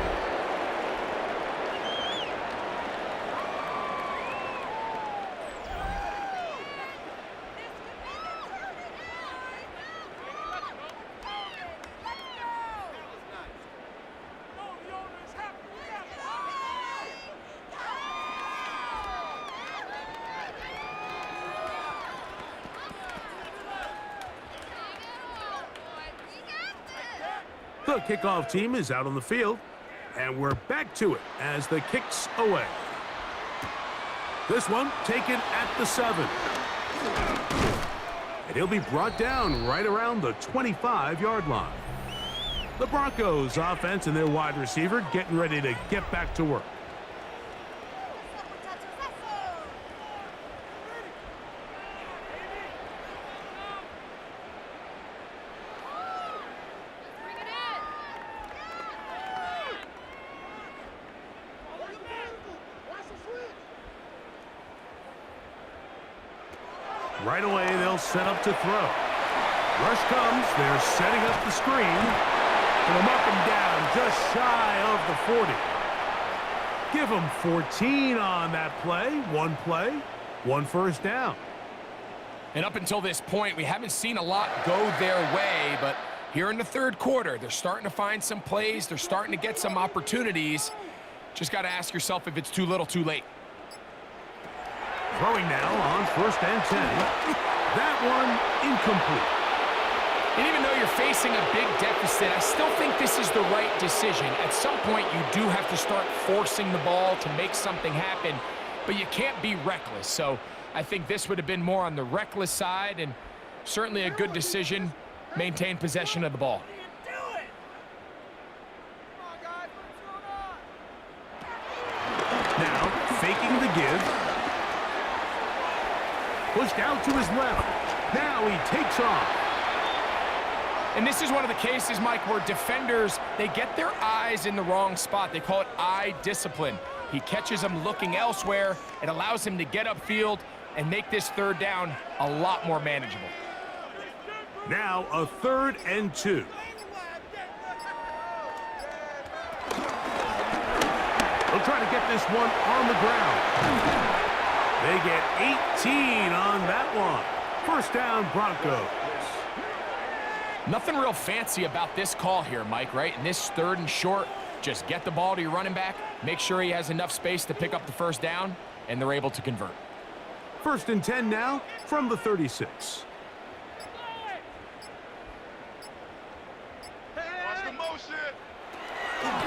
The kickoff team is out on the field, and we're back to it as the kick's away. This one taken at the 7. And he'll be brought down right around the 25-yard line. The Broncos offense and their wide receiver getting ready to get back to work. Right away, they'll set up to throw. Rush comes. They're setting up the screen. And them up and down, just shy of the 40. Give them 14 on that play, one first down. And up until this point, we haven't seen a lot go their way, but here in the third quarter, they're starting to find some plays. They're starting to get some opportunities. Just got to ask yourself if it's too little, too late. Throwing now on 1st and 10. That one incomplete. And even though you're facing a big deficit, I still think this is the right decision. At some point, you do have to start forcing the ball to make something happen, but you can't be reckless. So I think this would have been more on the reckless side, and certainly a good decision. Maintain possession of the ball. Now, faking the give. Pushed out to his left. Now he takes off. And this is one of the cases, Mike, where defenders, they get their eyes in the wrong spot. They call it eye discipline. He catches them looking elsewhere. It allows him to get upfield, and make this third down a lot more manageable. Now a 3rd and 2. They'll try to get this one on the ground. They get 18 on that one. First down, Broncos. Nothing real fancy about this call here, Mike, right? In this 3rd and short, just get the ball to your running back, make sure he has enough space to pick up the first down, and they're able to convert. 1st and 10 now from the 36.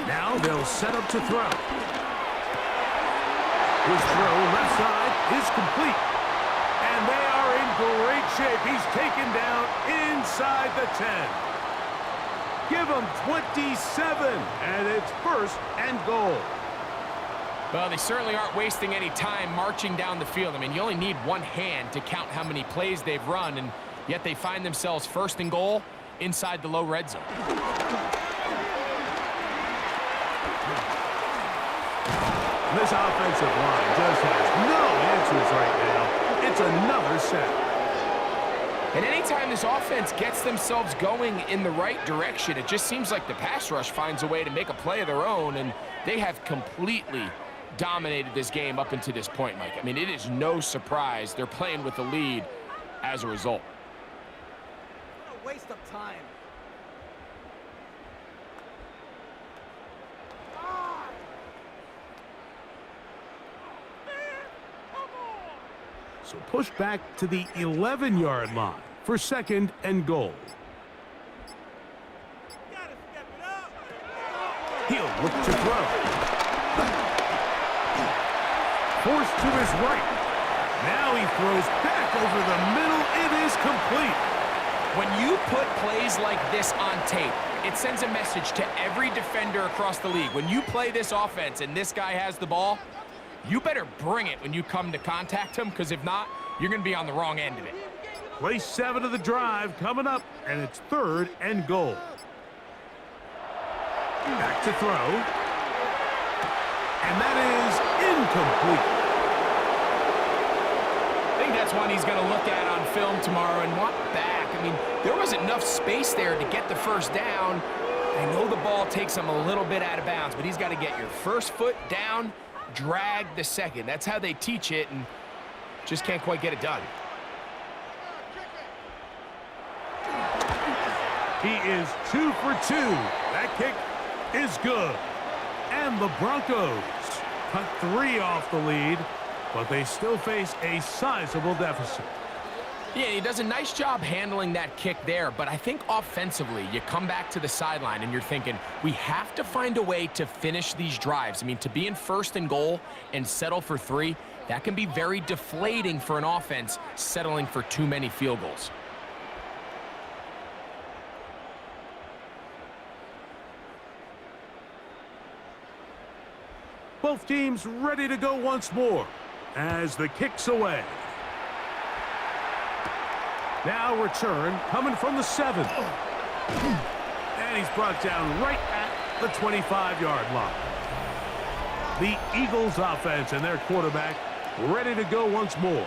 Now they'll set up to throw. His throw left side is complete. And they are in great shape. He's taken down inside the 10. Give him 27, and it's 1st and goal. Well, they certainly aren't wasting any time marching down the field. I mean, you only need one hand to count how many plays they've run, and yet they find themselves 1st and goal inside the low red zone. This offensive line just has no answers right now. It's another sack. And anytime this offense gets themselves going in the right direction, it just seems like the pass rush finds a way to make a play of their own, and they have completely dominated this game up until this point, Mike. I mean, it is no surprise they're playing with the lead as a result. What a waste of time. So push back to the 11-yard line for 2nd and goal. He'll look to throw. Forced to his right. Now he throws back over the middle. It is complete. When you put plays like this on tape, it sends a message to every defender across the league. When you play this offense and this guy has the ball, you better bring it when you come to contact him, because if not, you're going to be on the wrong end of it. Play 7 of the drive coming up, and it's 3rd and goal. Back to throw. And that is incomplete. I think that's one he's going to look at on film tomorrow and want back. I mean, there was enough space there to get the first down. I know the ball takes him a little bit out of bounds, but he's got to get your first foot down, drag the second. That's how they teach it, and just can't quite get it done. He is 2 for 2. That kick is good. And the Broncos cut 3 off the lead, but they still face a sizable deficit. Yeah, he does a nice job handling that kick there, but I think offensively, you come back to the sideline and you're thinking, we have to find a way to finish these drives. I mean, to be in 1st and goal and settle for 3, that can be very deflating for an offense settling for too many field goals. Both teams ready to go once more as the kick's away. Now return coming from the 7. And he's brought down right at the 25-yard line. The Eagles offense and their quarterback ready to go once more.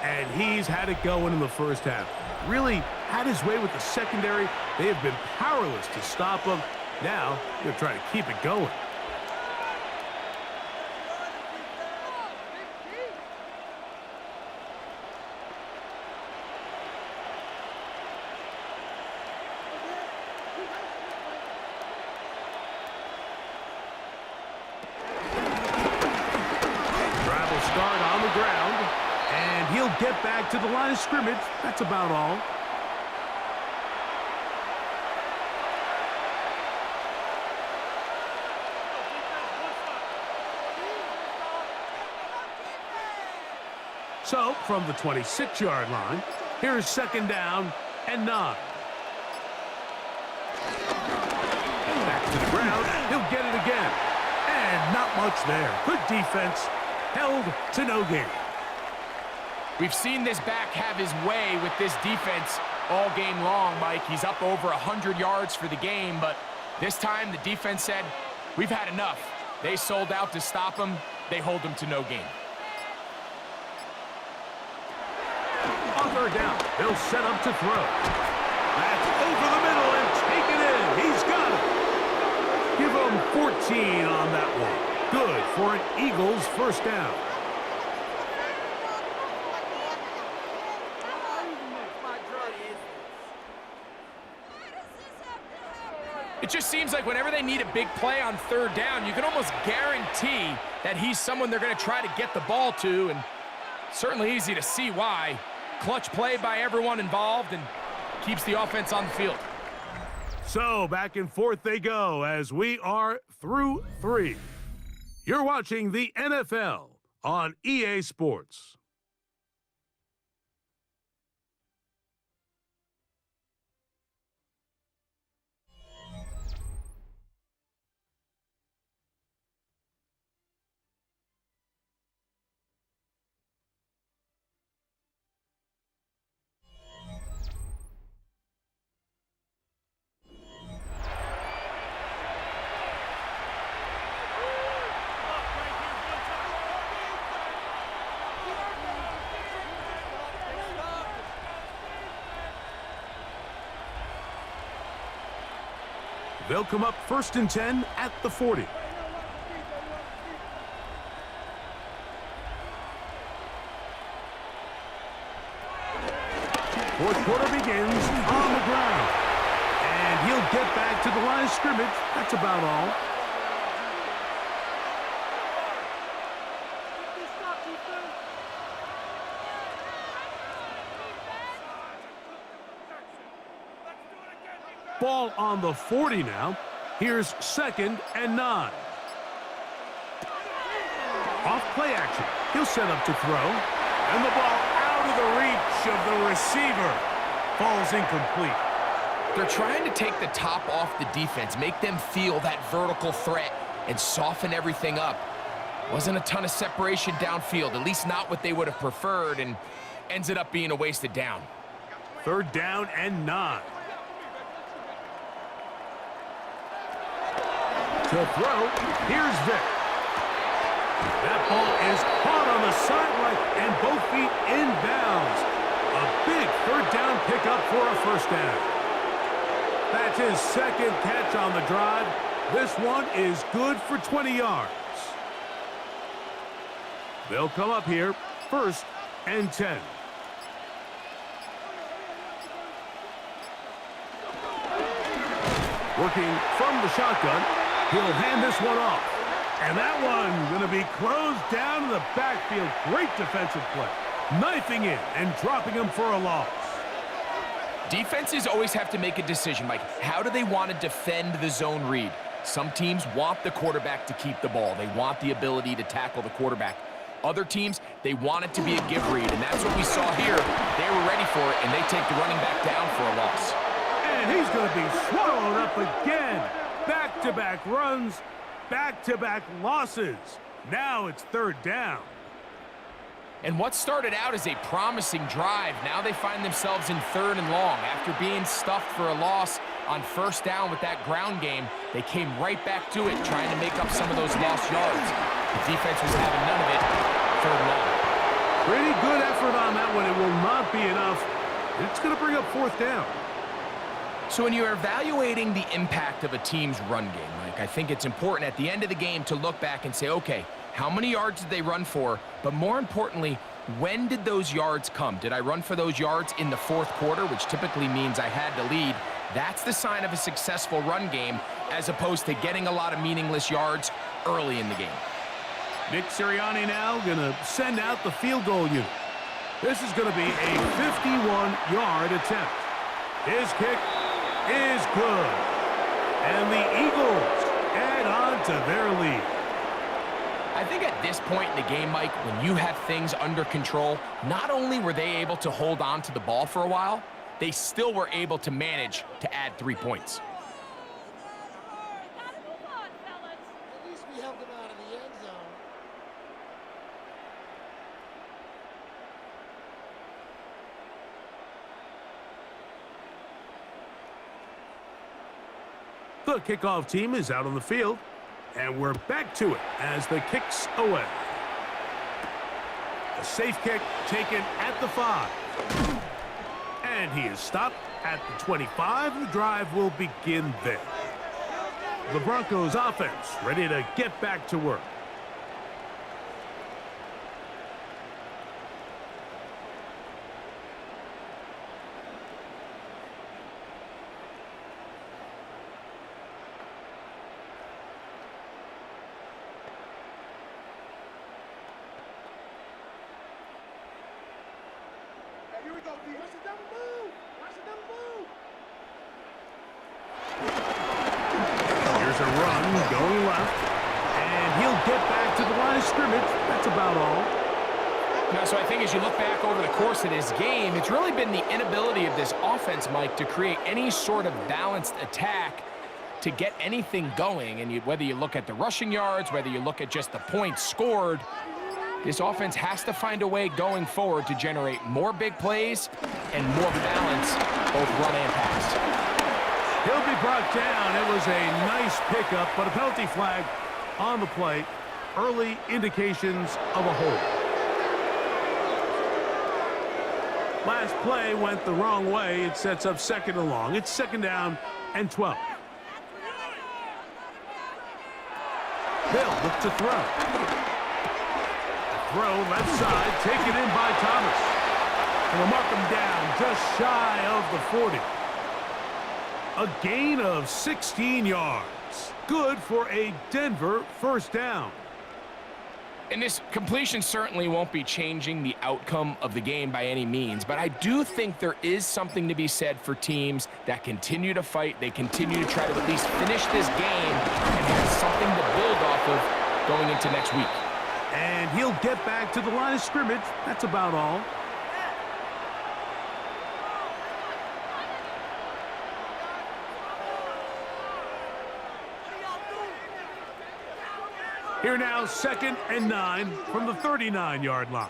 And he's had it going in the first half. Really had his way with the secondary. They have been powerless to stop him. Now they're trying to keep it going. Get back to the line of scrimmage. That's about all. So, from the 26-yard line, here's 2nd down and 9. Back to the ground. He'll get it again. And not much there. Good defense. Held to no gain. We've seen this back have his way with this defense all game long, Mike. He's up over 100 yards for the game, but this time the defense said, we've had enough. They sold out to stop him. They hold him to no gain. third down. They'll set up to throw. That's over the middle and take it in. He's got it. Give him 14 on that one. Good for an Eagles first down. It just seems like whenever they need a big play on third down, you can almost guarantee that he's someone they're going to try to get the ball to, and certainly easy to see why. Clutch play by everyone involved and keeps the offense on the field. So back and forth they go as we are through 3. You're watching the NFL on EA Sports. They'll come up 1st and 10 at the 40. Fourth quarter begins on the ground. And he'll get back to the line of scrimmage. That's about all. Ball on the 40 now. Here's 2nd and 9. Off play action. He'll set up to throw. And the ball out of the reach of the receiver. Falls incomplete. They're trying to take the top off the defense, make them feel that vertical threat, and soften everything up. Wasn't a ton of separation downfield, at least not what they would have preferred, and ends it up being a wasted down. 3rd down and 9. To throw, here's Vick. That ball is caught on the sideline and both feet inbounds. A big 3rd down pickup for a first down. That's his 2nd catch on the drive. This one is good for 20 yards. They'll come up here 1st and 10. Working from the shotgun. He'll hand this one off. And that one going to be closed down in the backfield. Great defensive play. Knifing in and dropping him for a loss. Defenses always have to make a decision, Mike. How do they want to defend the zone read? Some teams want the quarterback to keep the ball. They want the ability to tackle the quarterback. Other teams, they want it to be a give read, and that's what we saw here. They were ready for it, and they take the running back down for a loss. And he's going to be swallowed up again. Back-to-back runs, back-to-back losses. Now it's 3rd down. And what started out as a promising drive, now they find themselves in 3rd and long. After being stuffed for a loss on 1st down with that ground game, they came right back to it, trying to make up some of those lost yards. The defense was having none of it. 3rd and long. Pretty good effort on that one. It will not be enough. It's going to bring up 4th down. So when you're evaluating the impact of a team's run game, Mike, I think it's important at the end of the game to look back and say, okay, how many yards did they run for? But more importantly, when did those yards come? Did I run for those yards in the 4th quarter, which typically means I had to lead? That's the sign of a successful run game, as opposed to getting a lot of meaningless yards early in the game. Nick Sirianni now going to send out the field goal unit. This is going to be a 51-yard attempt. His kick is good. And the Eagles add on to their lead. I think at this point in the game, Mike, when you have things under control, not only were they able to hold on to the ball for a while, they still were able to manage to add 3 points. At least we helped them out of the end zone. The kickoff team is out on the field, and we're back to it as the kick's away. A safe kick taken at the 5. And he is stopped at the 25. The drive will begin there. The Broncos offense ready to get back to work. Here we go, D. Watch the double move. Watch the double move. Here's a run going left. And he'll get back to the line of scrimmage. That's about all. Now, so I think as you look back over the course of this game, it's really been the inability of this offense, Mike, to create any sort of balanced attack to get anything going. And whether you look at the rushing yards, whether you look at just the points scored, this offense has to find a way going forward to generate more big plays and more balance, both run and pass. He'll be brought down. It was a nice pickup, but a penalty flag on the play. Early indications of a hold. Last play went the wrong way. It sets up second and long. It's second down and 12. Hill look to throw. Throw left side, taken in by Thomas. And will mark him down just shy of the 40. A gain of 16 yards. Good for a Denver first down. And this completion certainly won't be changing the outcome of the game by any means, but I do think there is something to be said for teams that continue to fight. They continue to try to at least finish this game and have something to build off of going into next week. And he'll get back to the line of scrimmage. That's about all. Here now, second and 9 from the 39-yard line.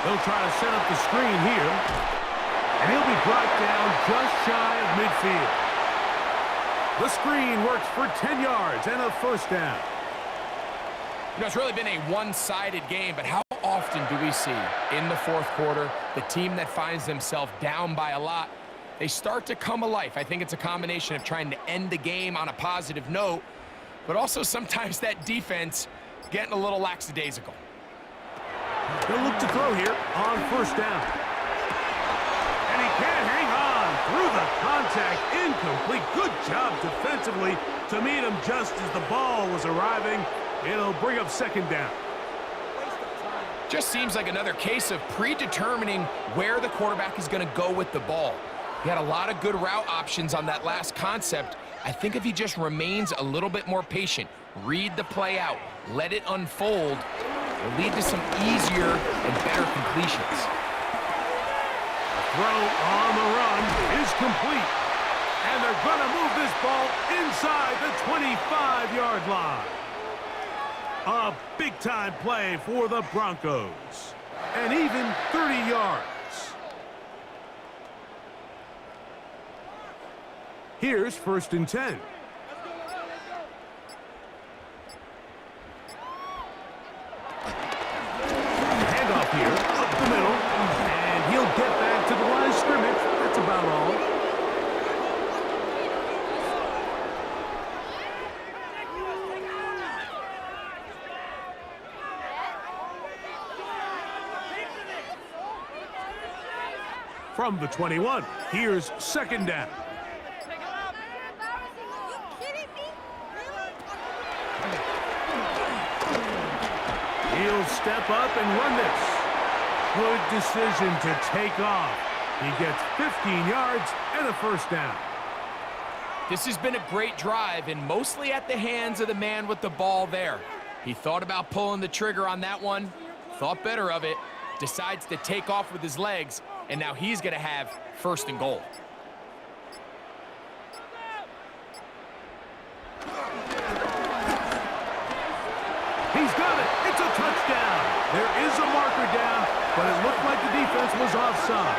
He'll try to set up the screen here. And he'll be brought down just shy of midfield. The screen works for 10 yards and a first down. You know, it's really been a one-sided game, but how often do we see in the fourth quarter the team that finds themselves down by a lot, they start to come alive? I think it's a combination of trying to end the game on a positive note, but also sometimes that defense getting a little lackadaisical. He'll look to throw here on first down. And he can't hang on through the contact. Incomplete. Good job defensively to meet him just as the ball was arriving. It'll bring up second down. Just seems like another case of predetermining where the quarterback is going to go with the ball. He had a lot of good route options on that last concept. I think if he just remains a little bit more patient, read the play out, let it unfold, will lead to some easier and better completions. Throw on the run is complete. And they're going to move this ball inside the 25-yard line. A big-time play for the Broncos. And even 30 yards. Here's first and 10. Handoff here, up the middle, and he'll get back to the line of scrimmage. That's about all. From the 21, here's second down. He'll step up and run this. Good decision to take off. He gets 15 yards and a first down. This has been a great drive, and mostly at the hands of the man with the ball there. He thought about pulling the trigger on that one, thought better of it, decides to take off with his legs, and now he's going to have first and goal. He's got it. It's a touchdown. There is a marker down, but it looked like the defense was offside.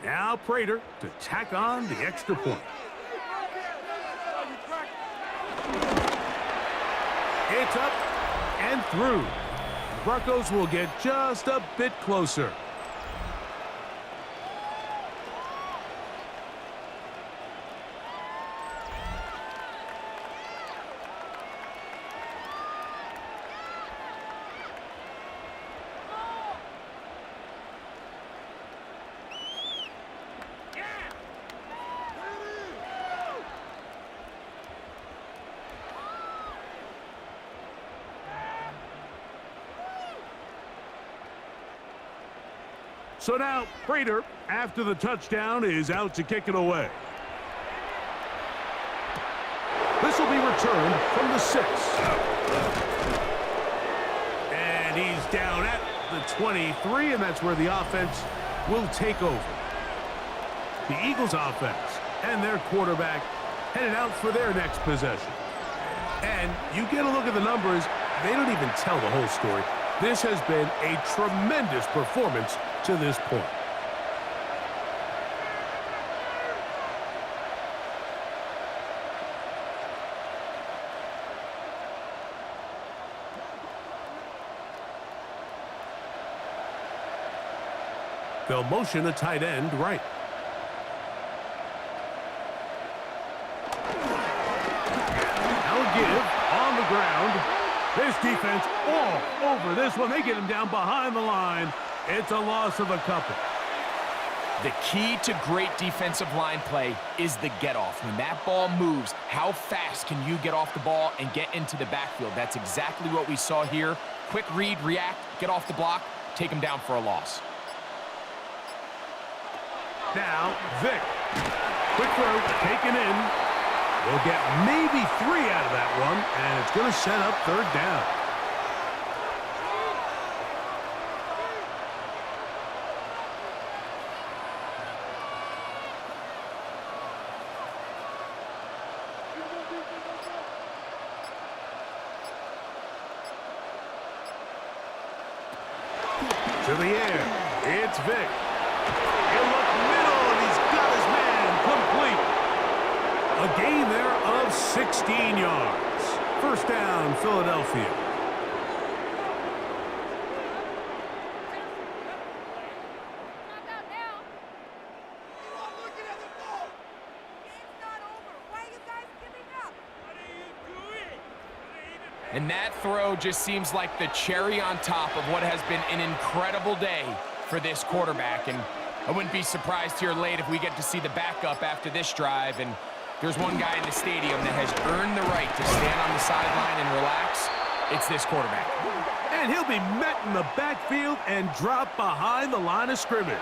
Now Prater to tack on the extra point. It's up and through. The Broncos will get just a bit closer. So now, Prater, after the touchdown, is out to kick it away. This will be returned from the 6. And he's down at the 23, and that's where the offense will take over. The Eagles offense and their quarterback headed out for their next possession. And you get a look at the numbers, they don't even tell the whole story. This has been a tremendous performance to this point. They'll motion a tight end right. Now give on the ground. This defense all over this one. They get him down behind the line. It's a loss of a couple. The key to great defensive line play is the get-off. When that ball moves, how fast can you get off the ball and get into the backfield? That's exactly what we saw here. Quick read, react, get off the block, take him down for a loss. Now, Vick. Quick throw, taken in. We'll get maybe 3 out of that one, and it's going to set up third down. To the air, it's Vick. He'll look middle, and he's got his man complete. A gain there of 16 yards. First down, Philadelphia. And that throw just seems like the cherry on top of what has been an incredible day for this quarterback. And I wouldn't be surprised here late if we get to see the backup after this drive. And there's one guy in the stadium that has earned the right to stand on the sideline and relax. It's this quarterback. And he'll be met in the backfield and drop behind the line of scrimmage.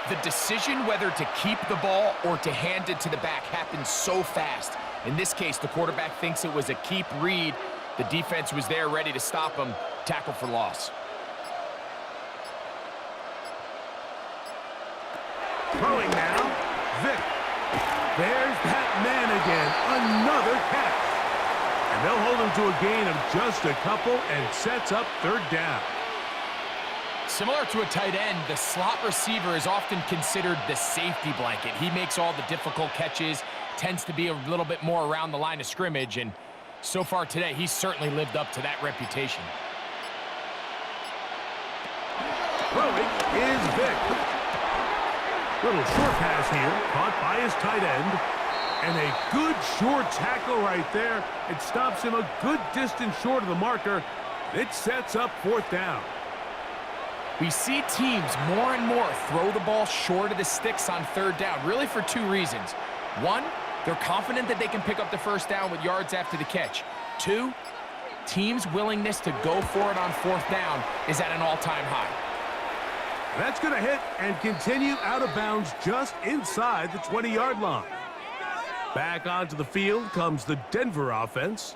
The decision whether to keep the ball or to hand it to the back happens so fast. In this case, the quarterback thinks it was a keep read. The defense was there ready to stop him. Tackle for loss. Throwing now, Vick. There's that man again. Another catch. And they'll hold him to a gain of just a couple and sets up third down. Similar to a tight end, the slot receiver is often considered the safety blanket. He makes all the difficult catches, tends to be a little bit more around the line of scrimmage, and so far today, he's certainly lived up to that reputation. Throwing is Vick. Little short pass here, caught by his tight end. And a good short tackle right there. It stops him a good distance short of the marker. It sets up fourth down. We see teams more and more throw the ball short of the sticks on third down, really for 2 reasons. 1, they're confident that they can pick up the first down with yards after the catch. 2, teams' willingness to go for it on fourth down is at an all-time high. That's going to hit and continue out of bounds just inside the 20-yard line. Back onto the field comes the Denver offense.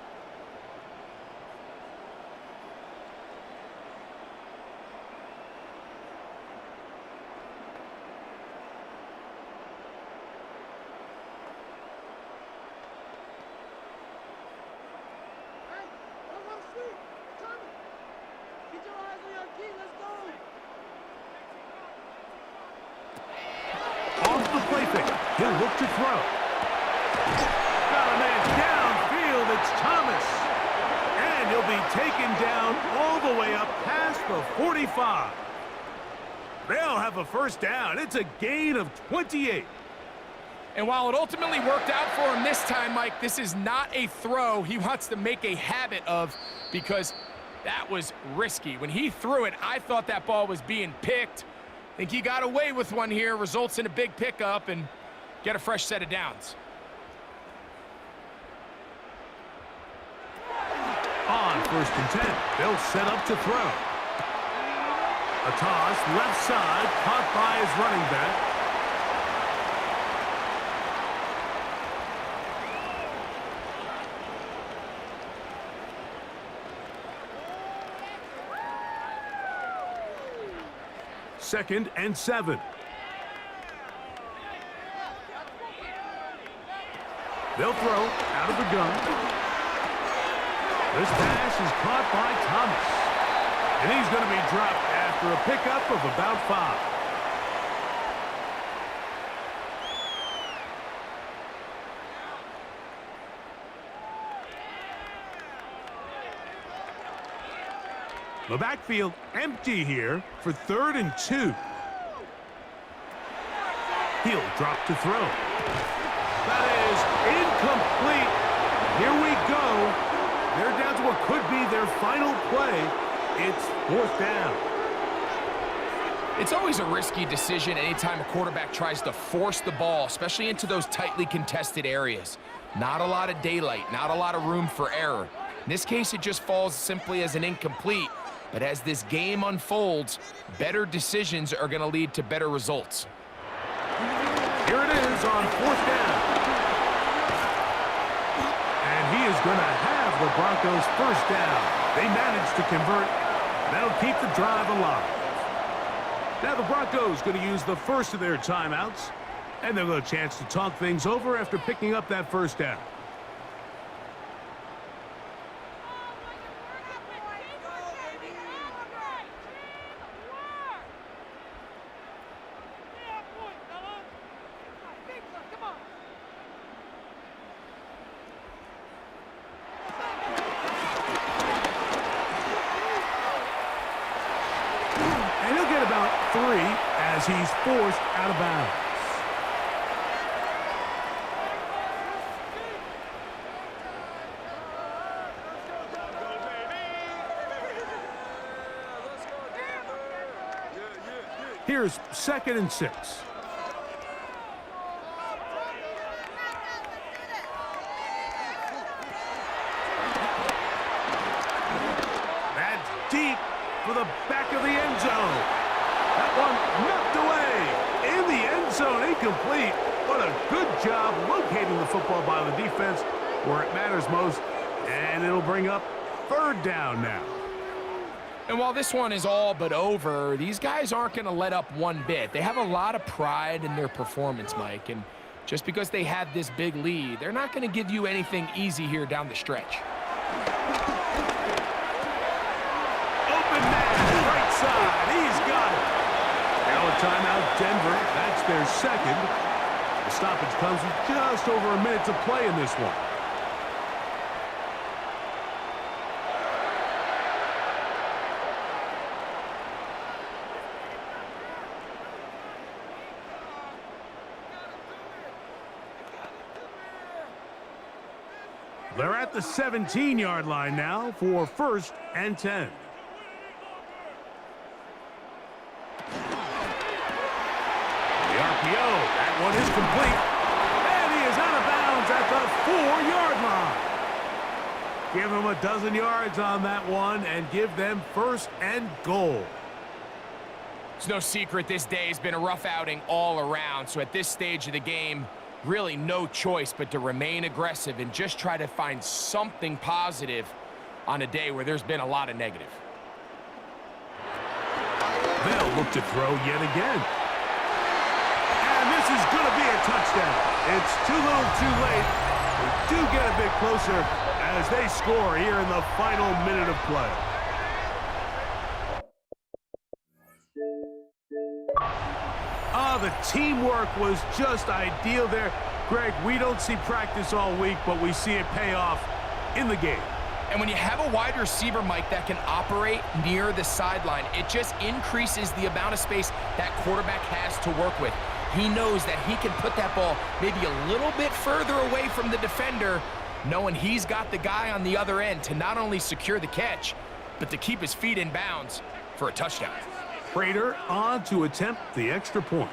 He'll look to throw. Got a man downfield. It's Thomas. And he'll be taken down all the way up past the 45. They'll have a first down. It's a gain of 28. And while it ultimately worked out for him this time, Mike, this is not a throw he wants to make a habit of, because that was risky. When he threw it, I thought that ball was being picked. I think he got away with one here, results in a big pickup, and get a fresh set of downs. On 1st and 10, they'll set up to throw. A toss, left side, caught by his running back. Second and 7. They'll throw out of the gun. This pass is caught by Thomas. And he's going to be dropped after a pickup of about 5. The backfield empty here for 3rd and 2. He'll drop to throw. That is incomplete. Here we go. They're down to what could be their final play. It's 4th down. It's always a risky decision anytime a quarterback tries to force the ball, especially into those tightly contested areas. Not a lot of daylight, not a lot of room for error. In this case, it just falls simply as an incomplete. But as this game unfolds, better decisions are going to lead to better results. Here it is on 4th down. And he is going to have the Broncos' first down. They managed to convert. That'll keep the drive alive. Now the Broncos going to use the first of their timeouts. And they'll get a chance to talk things over after picking up that first down. As he's forced out of bounds. Here's 2nd and 6. That's deep for the back of the end zone. That one knocked away in the end zone, incomplete. What a good job locating the football by the defense where it matters most. And it'll bring up 3rd down now. And while this one is all but over, these guys aren't going to let up one bit. They have a lot of pride in their performance, Mike. And just because they had this big lead, they're not going to give you anything easy here down the stretch. Open man, right side. He's got it. Now a timeout, Denver. That's their second. The stoppage comes with just over a minute to play in this one. They're at the 17-yard line now for 1st and 10. That one is complete. And he is out of bounds at the 4-yard line. Give him a dozen yards on that one and give them 1st and goal. It's no secret this day has been a rough outing all around. So at this stage of the game, really no choice but to remain aggressive and just try to find something positive on a day where there's been a lot of negative. They'll look to throw yet again. This is going to be a touchdown. It's too little too late. They do get a bit closer as they score here in the final minute of play. A Oh, the teamwork was just ideal there. Greg, we don't see practice all week, but we see it pay off in the game. And when you have a wide receiver, Mike, that can operate near the sideline, it just increases the amount of space that quarterback has to work with. He knows that he can put that ball maybe a little bit further away from the defender, knowing he's got the guy on the other end to not only secure the catch, but to keep his feet in bounds for a touchdown. Prater on to attempt the extra point.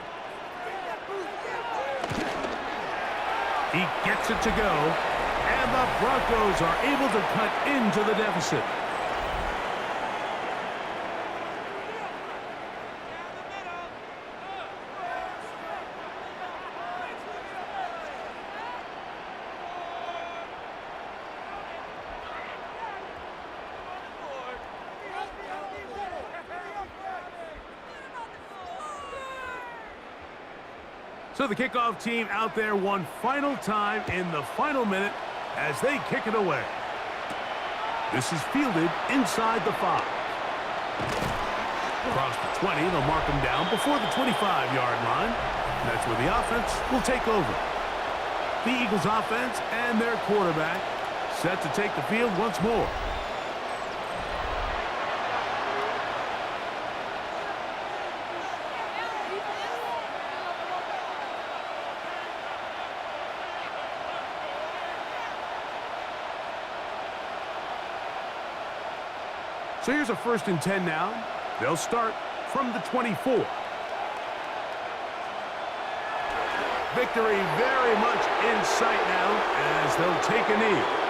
He gets it to go, and the Broncos are able to cut into the deficit. So the kickoff team out there one final time in the final minute as they kick it away. This is fielded inside the 5. Across the 20, they'll mark him down before the 25-yard line. And that's where the offense will take over. The Eagles offense and their quarterback set to take the field once more. So here's a 1st and 10 now. They'll start from the 24. Victory very much in sight now as they'll take a knee.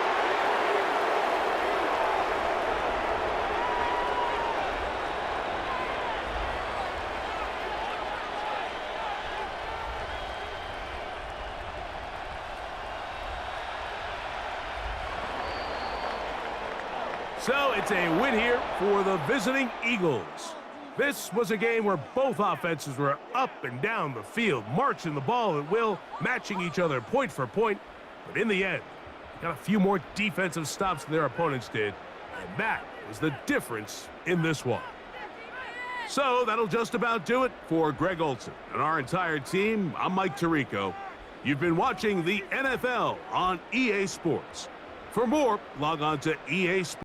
So it's a win here for the visiting Eagles. This was a game where both offenses were up and down the field, marching the ball at will, matching each other point for point. But in the end, got a few more defensive stops than their opponents did. And that was the difference in this one. So that'll just about do it for Greg Olson and our entire team. I'm Mike Tirico. You've been watching the NFL on EA Sports. For more, log on to EA Sports.